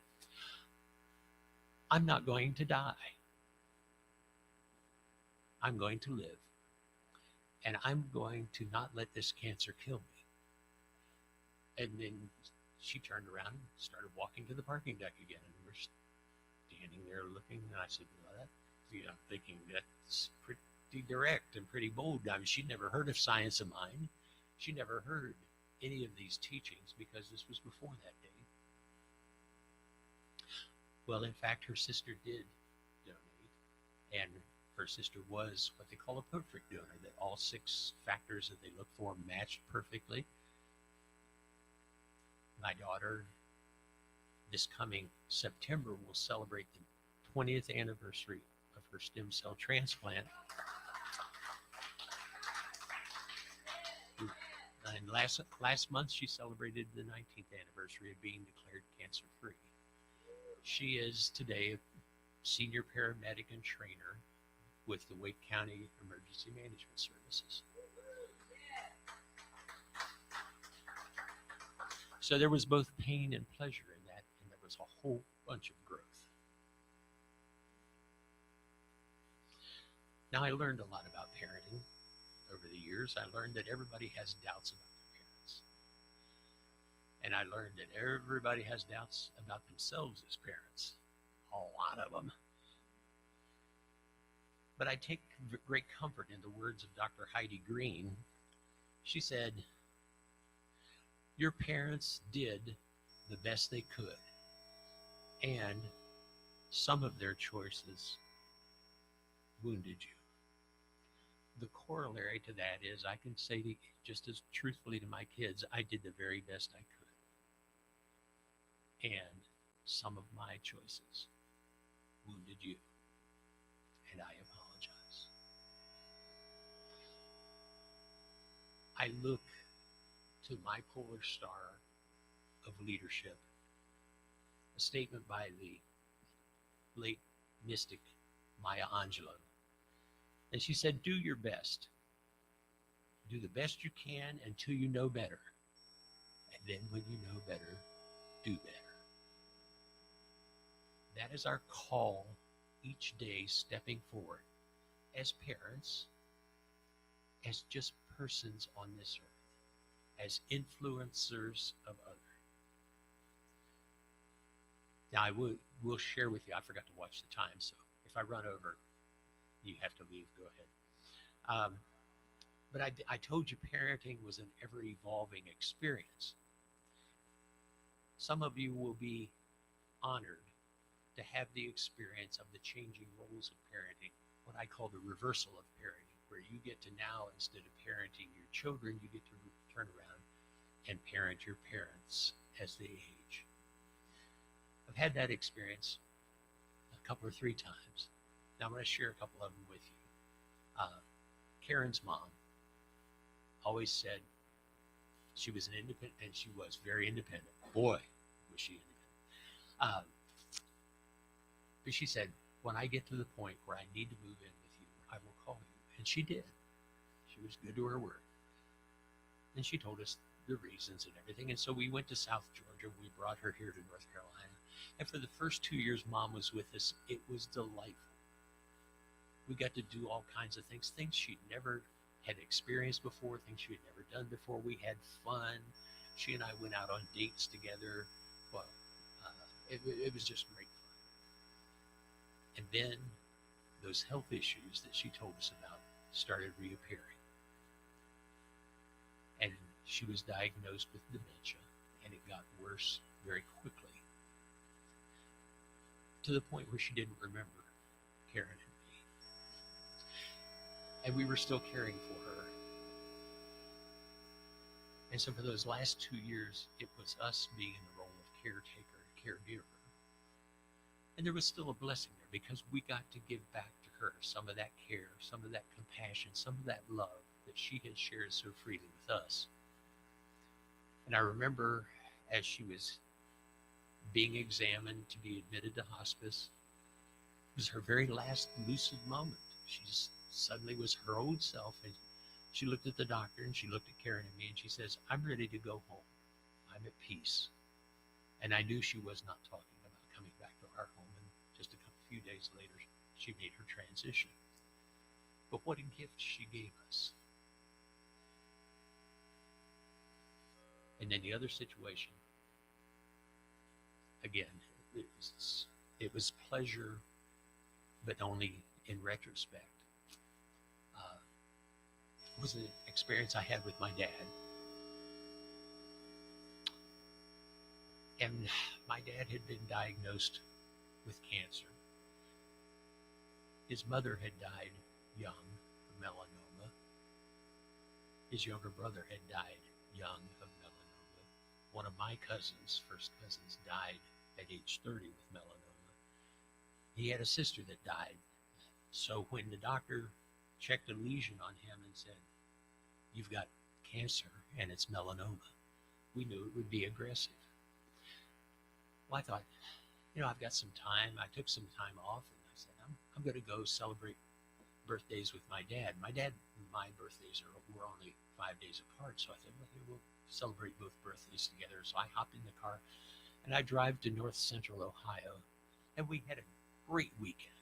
I'm not going to die. I'm going to live. And I'm going to not let this cancer kill me. And then she turned around and started walking to the parking deck again. And we're standing there looking, and I said, well, I'm thinking that's pretty direct and pretty bold. I mean, she'd never heard of Science of Mind. She never heard any of these teachings because this was before that day. Well, in fact, her sister did donate, and her sister was what they call a perfect donor, that all 6 factors that they look for matched perfectly. My daughter, this coming September, will celebrate the 20th anniversary of her stem cell transplant. And last month, she celebrated the 19th anniversary of being declared cancer-free. She is today a senior paramedic and trainer with the Wake County Emergency Management Services. So there was both pain and pleasure in that, and there was a whole bunch of growth. Now, I learned a lot about parenting over the years. I learned that everybody has doubts about their parents. And I learned that everybody has doubts about themselves as parents. A lot of them. But I take great comfort in the words of Dr. Heidi Green. She said, your parents did the best they could, and some of their choices wounded you. The corollary to that is I can say to, just as truthfully to my kids, I did the very best I could. And some of my choices wounded you. And I apologize. I look to my polar star of leadership, a statement by the late mystic Maya Angelou. And she said, do your best. Do the best you can until you know better. And then when you know better, do better. That is our call each day, stepping forward as parents, as just persons on this earth, as influencers of others. Now, I will share with you, I forgot to watch the time, so if I run over, you have to leave, go ahead. But I told you parenting was an ever-evolving experience. Some of you will be honored to have the experience of the changing roles of parenting, what I call the reversal of parenting, where you get to now, instead of parenting your children, you get to turn around and parent your parents as they age. I've had that experience a couple or 3 times. Now I'm going to share a couple of them with you. Karen's mom always said she was an independent, and she was very independent. Boy, was she independent. But she said, when I get to the point where I need to move in with you, I will call you. And she did. She was good to her word. And she told us the reasons and everything. And so we went to South Georgia. We brought her here to North Carolina. And for the first 2 years Mom was with us, it was delightful. We got to do all kinds of things she'd never had experienced before, things she had never done before. We had fun. She and I went out on dates together. Well, it was just great fun. And then those health issues that she told us about started reappearing. And she was diagnosed with dementia, and it got worse very quickly, to the point where she didn't remember Karen and me. And we were still caring for her. And so for those last 2 years, it was us being in the role of caretaker and caregiver. And there was still a blessing there, because we got to give back to her some of that care, some of that compassion, some of that love that she had shared so freely with us. And I remember as she was being examined to be admitted to hospice, it was her very last lucid moment. She just suddenly was her old self, and she looked at the doctor and she looked at Karen and me, and she says, I'm ready to go home. I'm at peace. And I knew she was not talking about coming back to our home. And just a few days later, she made her transition. But what a gift she gave us. And then the other situation, again, it was pleasure, but only in retrospect. It was an experience I had with my dad. And my dad had been diagnosed with cancer. His mother had died young of melanoma. His younger brother had died young of melanoma. One of my cousins, first cousins, died at age 30 with melanoma. He had a sister that died. So when the doctor checked a lesion on him and said, "You've got cancer and it's melanoma," we knew it would be aggressive. Well, I thought, I've got some time. I took some time off and I said, I'm going to go celebrate birthdays with my dad. My dad and my birthdays were only 5 days apart. So I thought, well, we'll celebrate both birthdays together. So I hopped in the car and I drive to north central Ohio, and we had a great weekend.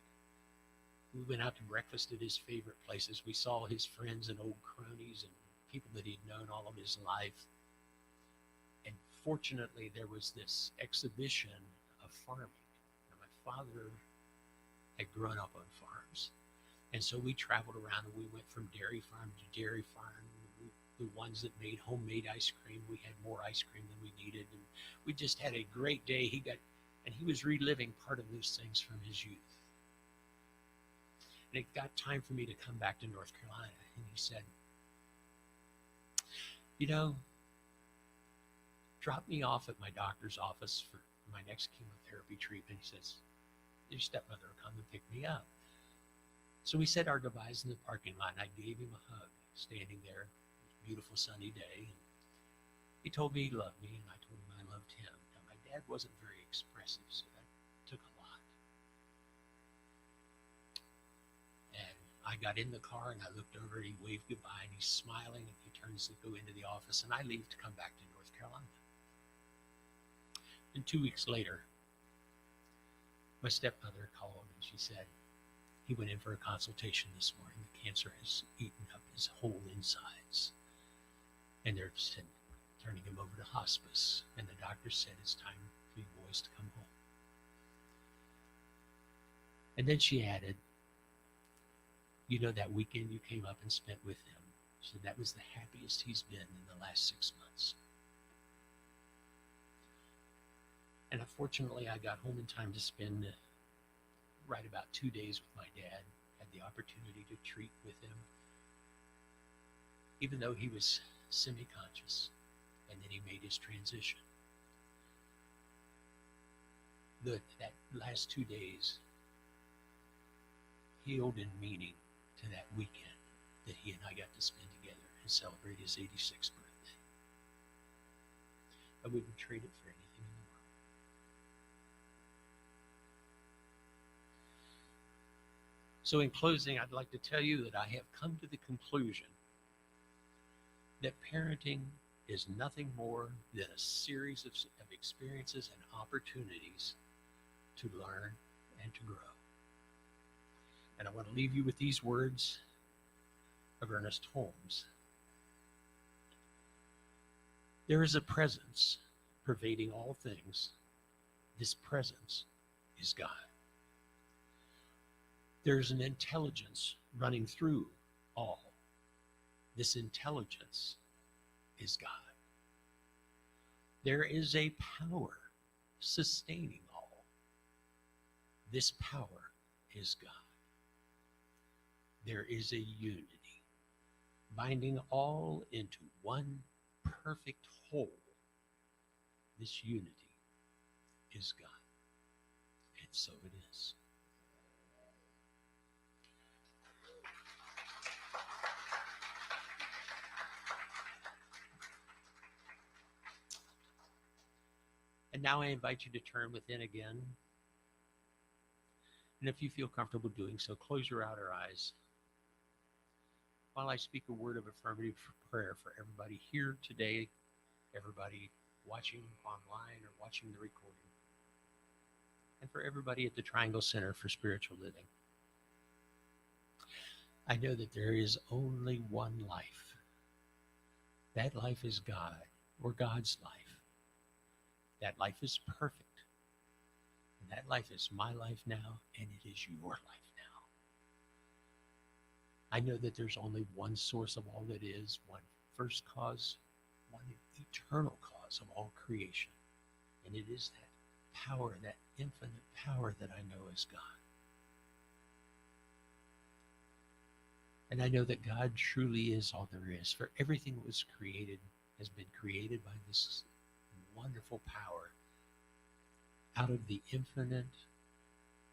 We went out to breakfast at his favorite places. We saw his friends and old cronies and people that he'd known all of his life. And fortunately, there was this exhibition of farming. Now, my father had grown up on farms. And so we traveled around and we went from dairy farm to dairy farm. The ones that made homemade ice cream, we had more ice cream than we needed. And we just had a great day. He was reliving part of those things from his youth. And it got time for me to come back to North Carolina. And he said, drop me off at my doctor's office for my next chemotherapy treatment. He says, your stepmother will come and pick me up. So we said our goodbyes in the parking lot, and I gave him a hug, standing there. It was a beautiful sunny day. And he told me he loved me, and I told him I loved him. Now, my dad wasn't very expressive, so that took a lot. And I got in the car, and I looked over, and he waved goodbye, and he's smiling, and he turns to go into the office, and I leave to come back to North Carolina. And 2 weeks later, my stepmother called, and she said, he went in for a consultation this morning. The cancer has eaten up his whole insides. And they're turning him over to hospice. And the doctor said it's time for you boys to come home. And then she added, that weekend you came up and spent with him. She said that was the happiest he's been in the last 6 months. And unfortunately, I got home in time to spend right about 2 days with my dad. Had the opportunity to treat with him, even though he was semi-conscious, and then he made his transition. That last 2 days healed in meaning to that weekend that he and I got to spend together and celebrate his 86th birthday. I wouldn't trade it for anything in the world. So in closing, I'd like to tell you that I have come to the conclusion that parenting is nothing more than a series of experiences and opportunities to learn and to grow. And I want to leave you with these words of Ernest Holmes. There is a presence pervading all things. This presence is God. There's an intelligence running through all. This intelligence is God. There is a power sustaining all. This power is God. There is a unity binding all into one perfect whole. This unity is God. And so it is. And now I invite you to turn within again. And if you feel comfortable doing so, close your outer eyes while I speak a word of affirmative prayer for everybody here today, everybody watching online or watching the recording, and for everybody at the Triangle Center for Spiritual Living. I know that there is only one life. That life is God, or God's life. That life is perfect. And that life is my life now, and it is your life now. I know that there's only one source of all that is, one first cause, one eternal cause of all creation, And it is that power, that infinite power that I know is God. And I know that God truly is all there is. For everything that was created has been created by this wonderful power out of the infinite,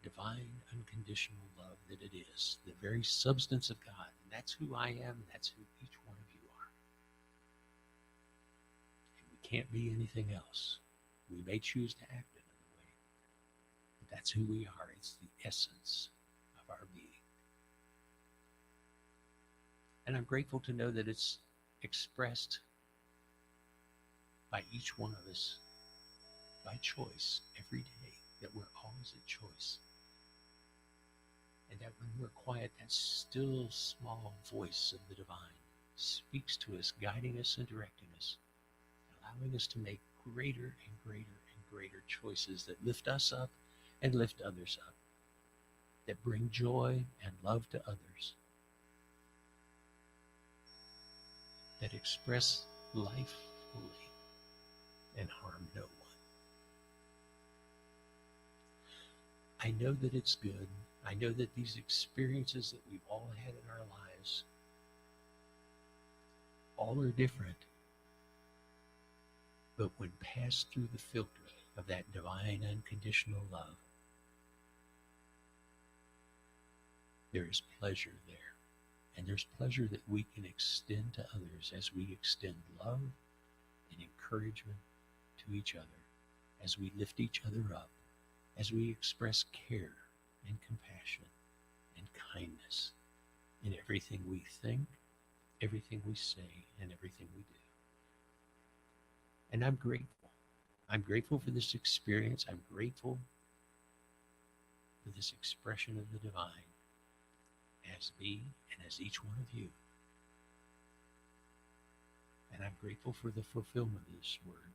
divine, unconditional love that it is, the very substance of God. And that's who I am, and that's who each one of you are. And we can't be anything else. We may choose to act another way, but that's who we are. It's the essence of our being. And I'm grateful to know that it's expressed by each one of us by choice every day, that we're always at choice. And that when we're quiet, that still small voice of the divine speaks to us, guiding us and directing us, allowing us to make greater and greater and greater choices that lift us up and lift others up, that bring joy and love to others, that express life fully and harm no one. I know that it's good. I know that these experiences that we've all had in our lives, all are different. But when passed through the filter of that divine unconditional love, there is pleasure there. And there's pleasure that we can extend to others as we extend love and encouragement to each other, as we lift each other up, as we express care and compassion and kindness in everything we think, everything we say, and everything we do. And I'm grateful. I'm grateful for this experience. I'm grateful for this expression of the divine as me and as each one of you. And I'm grateful for the fulfillment of this word,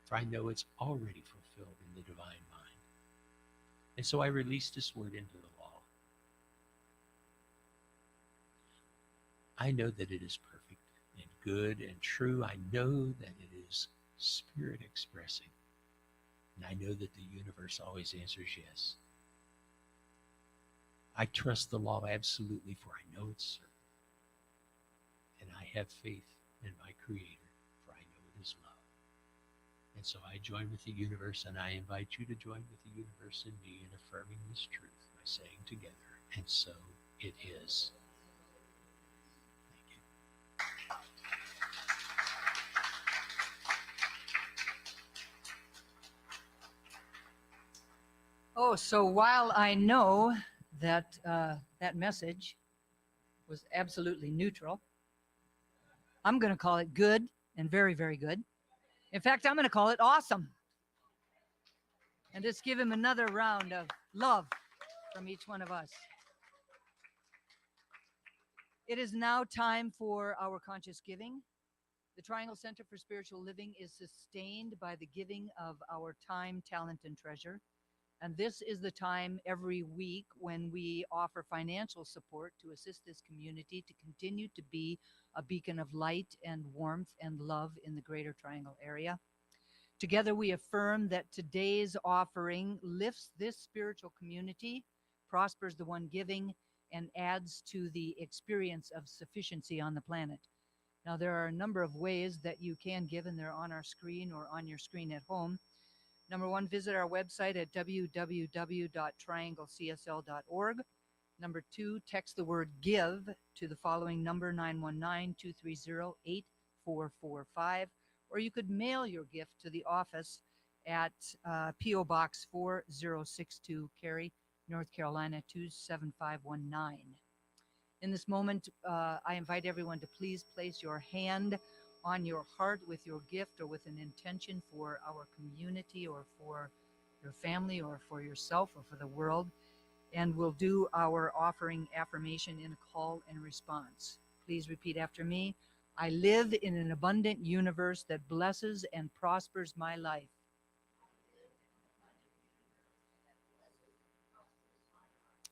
for I know it's already fulfilled in the divine mind. And so I release this word into the law. I know that it is perfect and good and true. I know that it is spirit expressing. And I know that the universe always answers yes. I trust the law absolutely, for I know it's certain. And I have faith in my Creator, for I know it is love. And so I join with the universe, and I invite you to join with the universe and me in affirming this truth by saying together, and so it is. Thank you. Oh, so while I know that that message was absolutely neutral, I'm going to call it good and very, very good. In fact, I'm going to call it awesome. And just give him another round of love from each one of us. It is now time for our conscious giving. The Triangle Center for Spiritual Living is sustained by the giving of our time, talent, and treasure. And this is the time every week when we offer financial support to assist this community to continue to be a beacon of light and warmth and love in the Greater Triangle area. Together we affirm that today's offering lifts this spiritual community, prospers the one giving, and adds to the experience of sufficiency on the planet. Now, there are a number of ways that you can give, and they're on our screen or on your screen at home. Number one, visit our website at www.trianglecsl.org. Number two, text the word give to the following number, 919-230-8445. Or you could mail your gift to the office at PO Box 4062, Cary, North Carolina 27519. In this moment, I invite everyone to please place your hand on your heart with your gift or with an intention for our community or for your family or for yourself or for the world. And we'll do our offering affirmation in a call and response. Please repeat after me. I live in an abundant universe that blesses and prospers my life.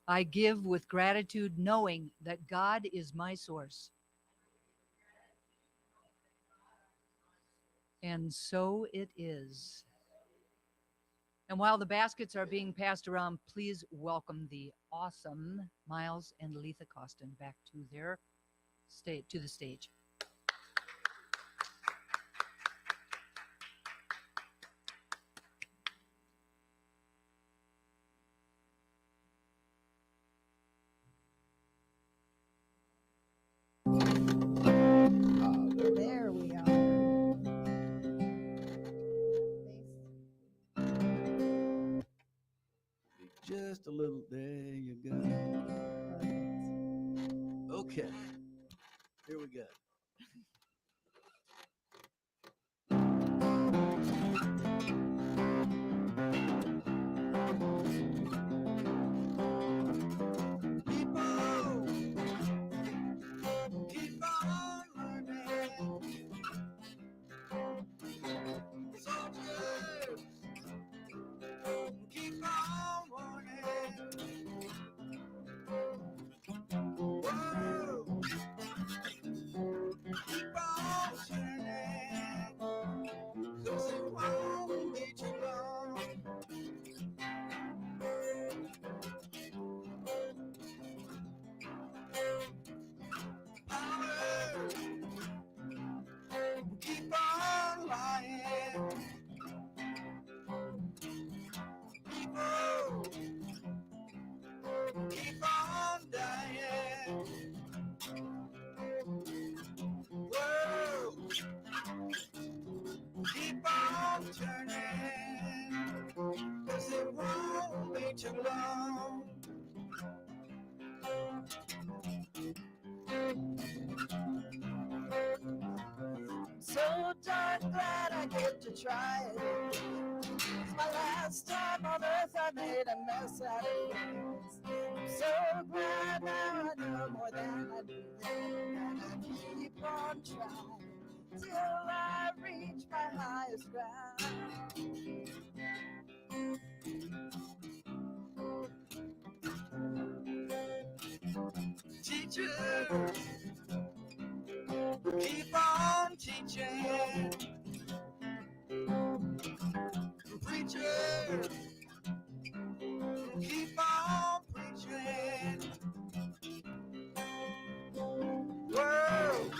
I give with gratitude, knowing that God is my source. And so it is. And while the baskets are being passed around, please welcome the awesome Miles and Letha Costin back to their to the stage. There we are. Just a little. There you go. Okay. Here we go. Keep on learning. Soldiers, keep on warning. Whoa. Keep on turning. 'Cause it won't be too long. Power, keep on lying. People, keep on dying. Whoa. Keep on turning. 'Cause it won't be too long. So darn glad I get to try it. It's my last time on earth, I made a mess out of things. I'm so glad now I know more than I do then. And I keep on trying till I reach my highest ground. Teachers, keep on teaching. Preachers, keep on preaching. World,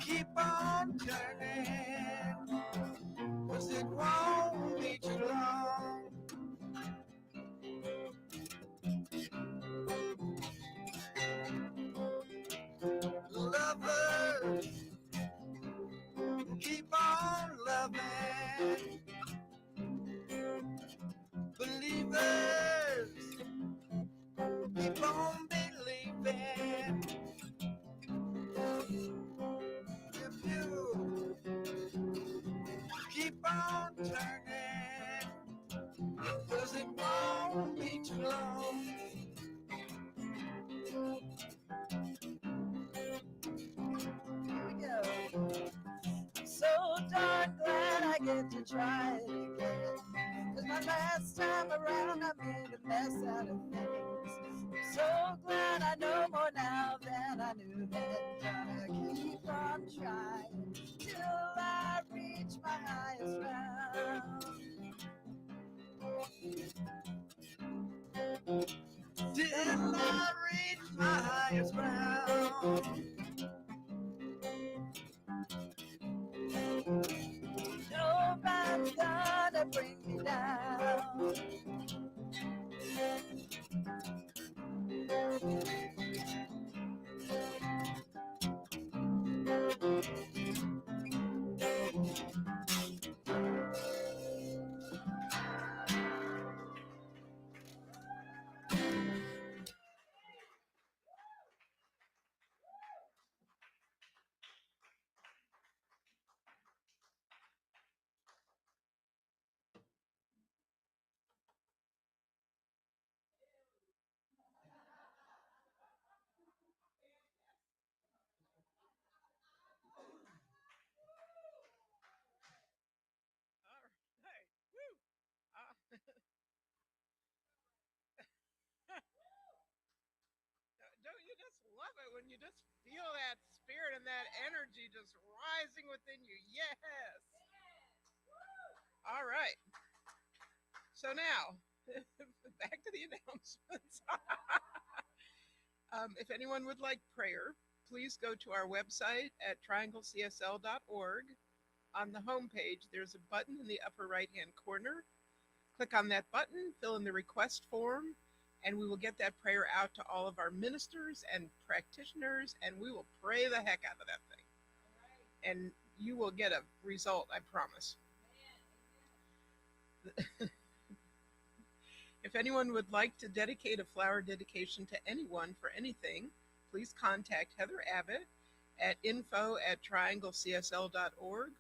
keep on turning. 'Cause it won't be too long. Lovers, keep on loving. Believers, keep on believing. If you keep on turning, 'cause it won't be too long. Here we go. I'm so darn glad I get to try it again. 'Cause my last time around I made a mess out of things. I'm so glad I know more now than I knew then. Gonna keep on trying till I reach my highest ground. Till I reach my highest ground. Nobody's gonna bring me down. All right. Woo. Don't you just love it when you just feel that spirit and that energy just rising within you? Yes. All right. So now, back to the announcements. If anyone would like prayer, please go to our website at trianglecsl.org. On the homepage, there's a button in the upper right-hand corner. Click on that button, fill in the request form, and we will get that prayer out to all of our ministers and practitioners, and we will pray the heck out of that thing. And you will get a result, I promise. If anyone would like to dedicate a flower dedication to anyone for anything, please contact Heather Abbott at info@trianglecsl.org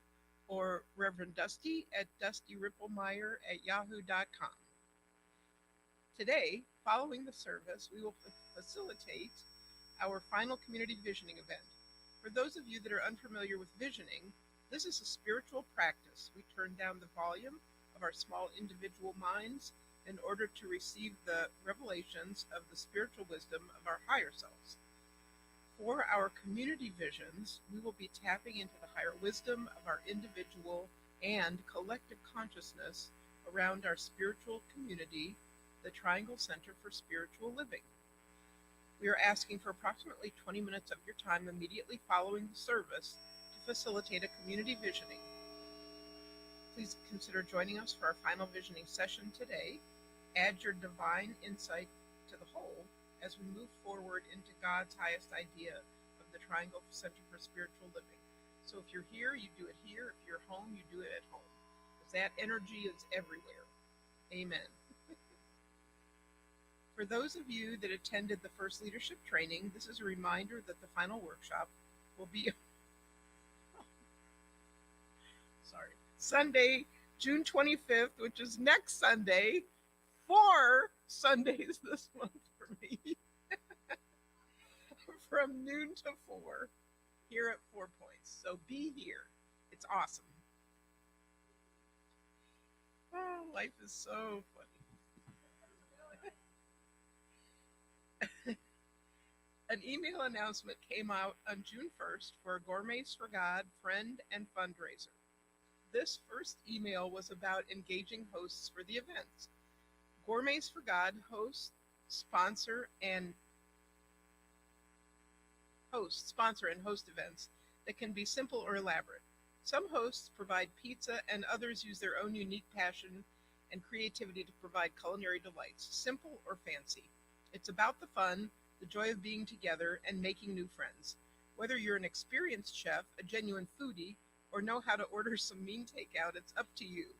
or Reverend Dusty at dustyripplemeyer@yahoo.com. Today, following the service, we will facilitate our final community visioning event. For those of you that are unfamiliar with visioning, this is a spiritual practice. We turn down the volume of our small individual minds in order to receive the revelations of the spiritual wisdom of our higher selves. For our community visions, we will be tapping into the higher wisdom of our individual and collective consciousness around our spiritual community, the Triangle Center for Spiritual Living. We are asking for approximately 20 minutes of your time immediately following the service to facilitate a community visioning. Please consider joining us for our final visioning session today. Add your divine insight to the whole as we move forward into God's highest idea of the Triangle Center for Spiritual Living. So if you're here, you do it here. If you're home, you do it at home. Because that energy is everywhere. Amen. For those of you that attended the first leadership training, this is a reminder that the final workshop will be Sunday, June 25th, which is next Sunday. 4 Sundays this month for me. From noon to 4 here at 4 Points. So be here. It's awesome. Oh, life is so funny. An email announcement came out on June 1st for Gourmets for God Friend and Fundraiser. This first email was about engaging hosts for the events. Gourmets for God hosts, sponsor, and host events that can be simple or elaborate. Some hosts provide pizza and others use their own unique passion and creativity to provide culinary delights, simple or fancy. It's about the fun, the joy of being together, and making new friends. Whether you're an experienced chef, a genuine foodie, or know how to order some mean takeout, it's up to you.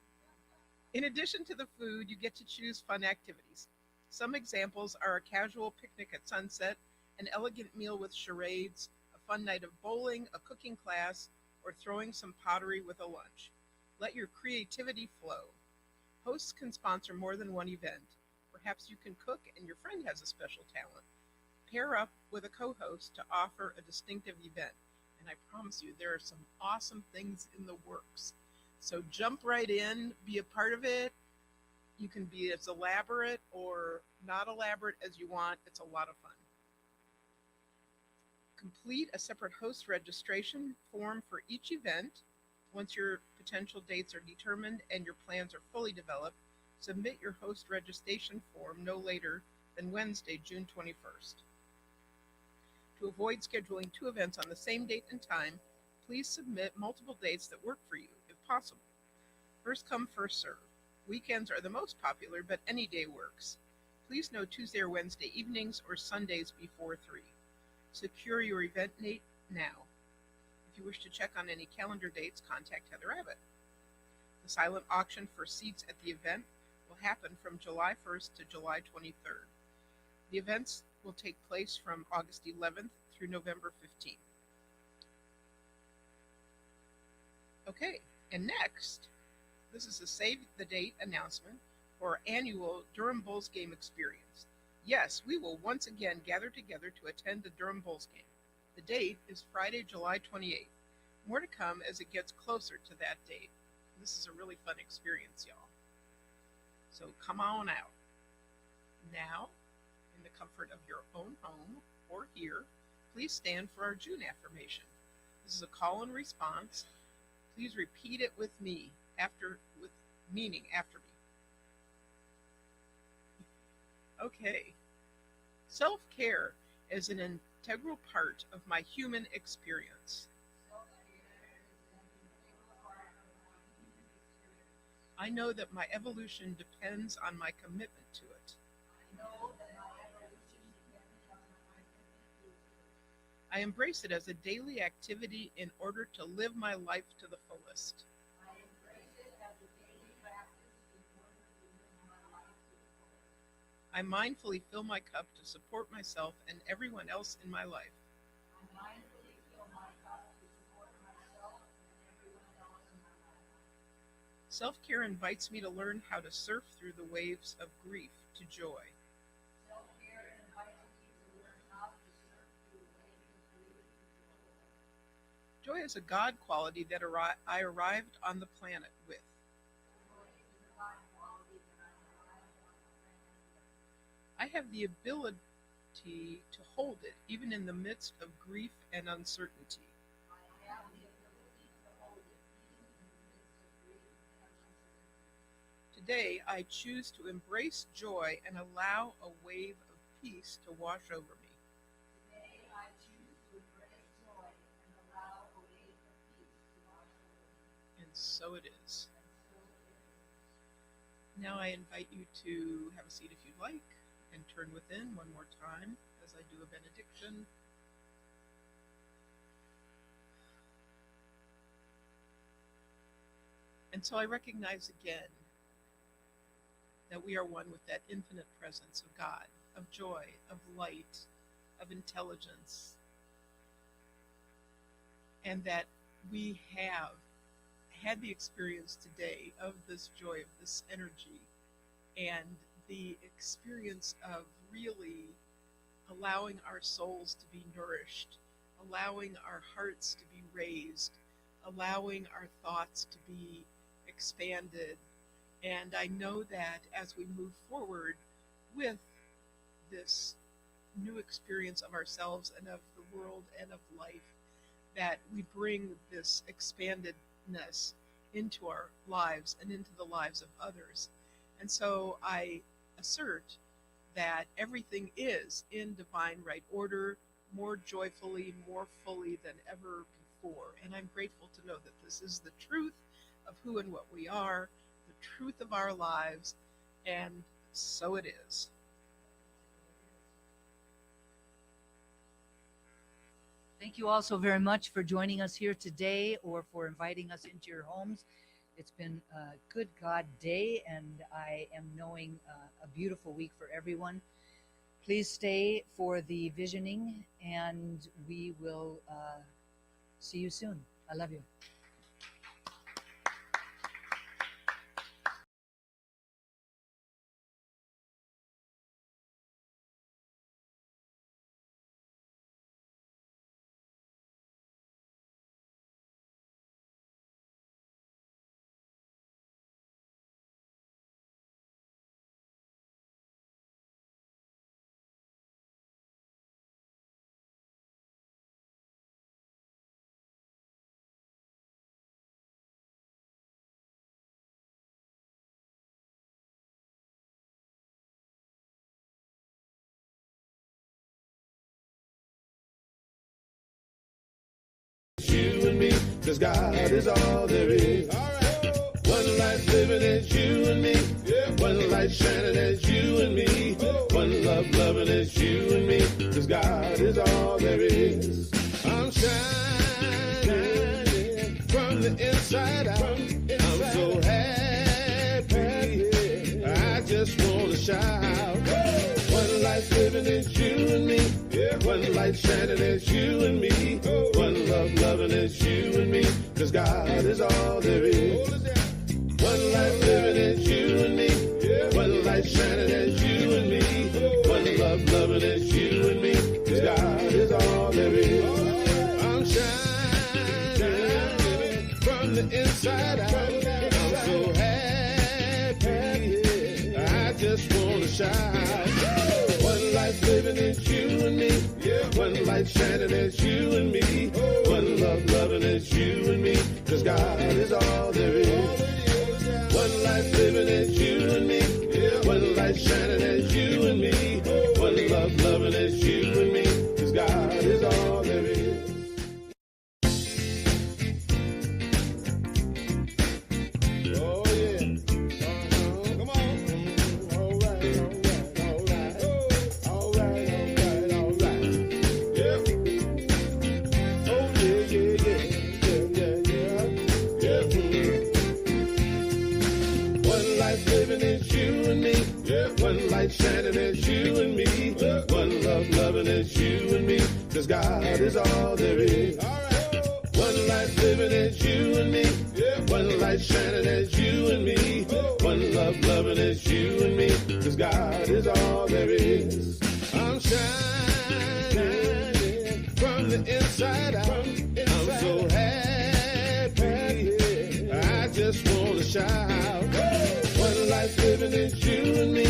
In addition to the food, you get to choose fun activities. Some examples are a casual picnic at sunset, an elegant meal with charades, a fun night of bowling, a cooking class, or throwing some pottery with a lunch. Let your creativity flow. Hosts can sponsor more than one event. Perhaps you can cook and your friend has a special talent. Pair up with a co-host to offer a distinctive event. And I promise you, there are some awesome things in the works. So jump right in, be a part of it. You can be as elaborate or not elaborate as you want. It's a lot of fun. Complete a separate host registration form for each event. Once your potential dates are determined and your plans are fully developed, submit your host registration form no later than Wednesday, June 21st. To avoid scheduling 2 events on the same date and time, please submit multiple dates that work for you, if possible. First come, first serve. Weekends are the most popular, but any day works. Please know Tuesday or Wednesday evenings or Sundays before 3. Secure your event date now. If you wish to check on any calendar dates, contact Heather Abbott. The silent auction for seats at the event will happen from July 1st to July 23rd. The events will take place from August 11th through November 15th. Okay, and next, this is a save the date announcement for our annual Durham Bulls game experience. Yes, we will once again gather together to attend the Durham Bulls game. The date is Friday, July 28th. More to come as it gets closer to that date. This is a really fun experience, y'all. So come on out. Now, in the comfort of your own home or here, please stand for our June affirmation. This is a call and response. Please repeat it with me, with meaning after me. Okay. Self-care is an integral part of my human experience. I know that my evolution depends on my commitment to it. I embrace it as a daily activity in order to live my life to the fullest. I mindfully fill my cup to support myself and everyone else in my life. Self-care invites me to learn how to surf through the waves of grief to joy. Joy is a God quality that I arrived on the planet with. I have the ability to hold it even in the midst of grief and uncertainty. Today, I choose to embrace joy and allow a wave of peace to wash over me. And so it is. Now I invite you to have a seat if you'd like and turn within one more time as I do a benediction. And so I recognize again that we are one with that infinite presence of God, of joy, of light, of intelligence, and that we have had the experience today of this joy, of this energy, and the experience of really allowing our souls to be nourished, allowing our hearts to be raised, allowing our thoughts to be expanded. And I know that as we move forward with this new experience of ourselves and of the world and of life, that we bring this expandedness into our lives and into the lives of others. And so I assert that everything is in divine right order, more joyfully, more fully than ever before. And I'm grateful to know that this is the truth of who and what we are, the truth of our lives, and so it is. Thank you all so very much for joining us here today or for inviting us into your homes. It's been a good God day, and I am knowing a beautiful week for everyone. Please stay for the visioning, and we will see you soon. I love you. You and me, 'cause God is all there is. One life living is you and me. One light shining is you and me. One love loving is you and me, 'cause God is all there is. I'm shining from the inside out. I'm so happy, I just want to shout. One life living is you and me. One light shining is you and me. One love loving is you and me, 'cause God is all there is. One life living is you and me. One light shining is you and me. One love loving is you and me, 'cause God is all there is. I'm shining from the inside out. I'm so happy, I just want to shout. One life living is you and me. One light shining is you and me. One love loving is you and me, 'cause God is all there is. One life living is you and me. One light shining is you and me. One light shining, it's you and me. One love loving, it's you and me. 'Cause God is all there is. One life living, it's you and me. One light shining, it's you and me. One love loving, it's you and me. 'Cause God is all there is. I'm shining from the inside out. I'm so happy. I just want to shout. One life living, it's you and me.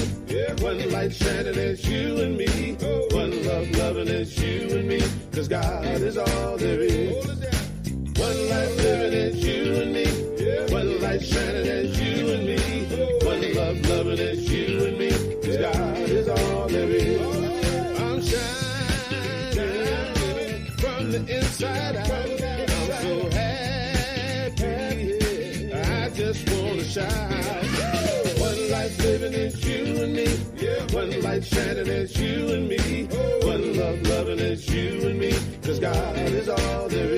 One light shining, it's you and me. One love loving, it's you and me. 'Cause God is all there is. One life living, it's you and me. One light shining, it's you and me. One love loving, it's you and me. 'Cause God is all there is. I'm shining from the inside out. I'm so happy. I just want to shout. One life living, it's you and me. One light shining, it's you and me. One love loving, it's you and me. 'Cause God is all there is.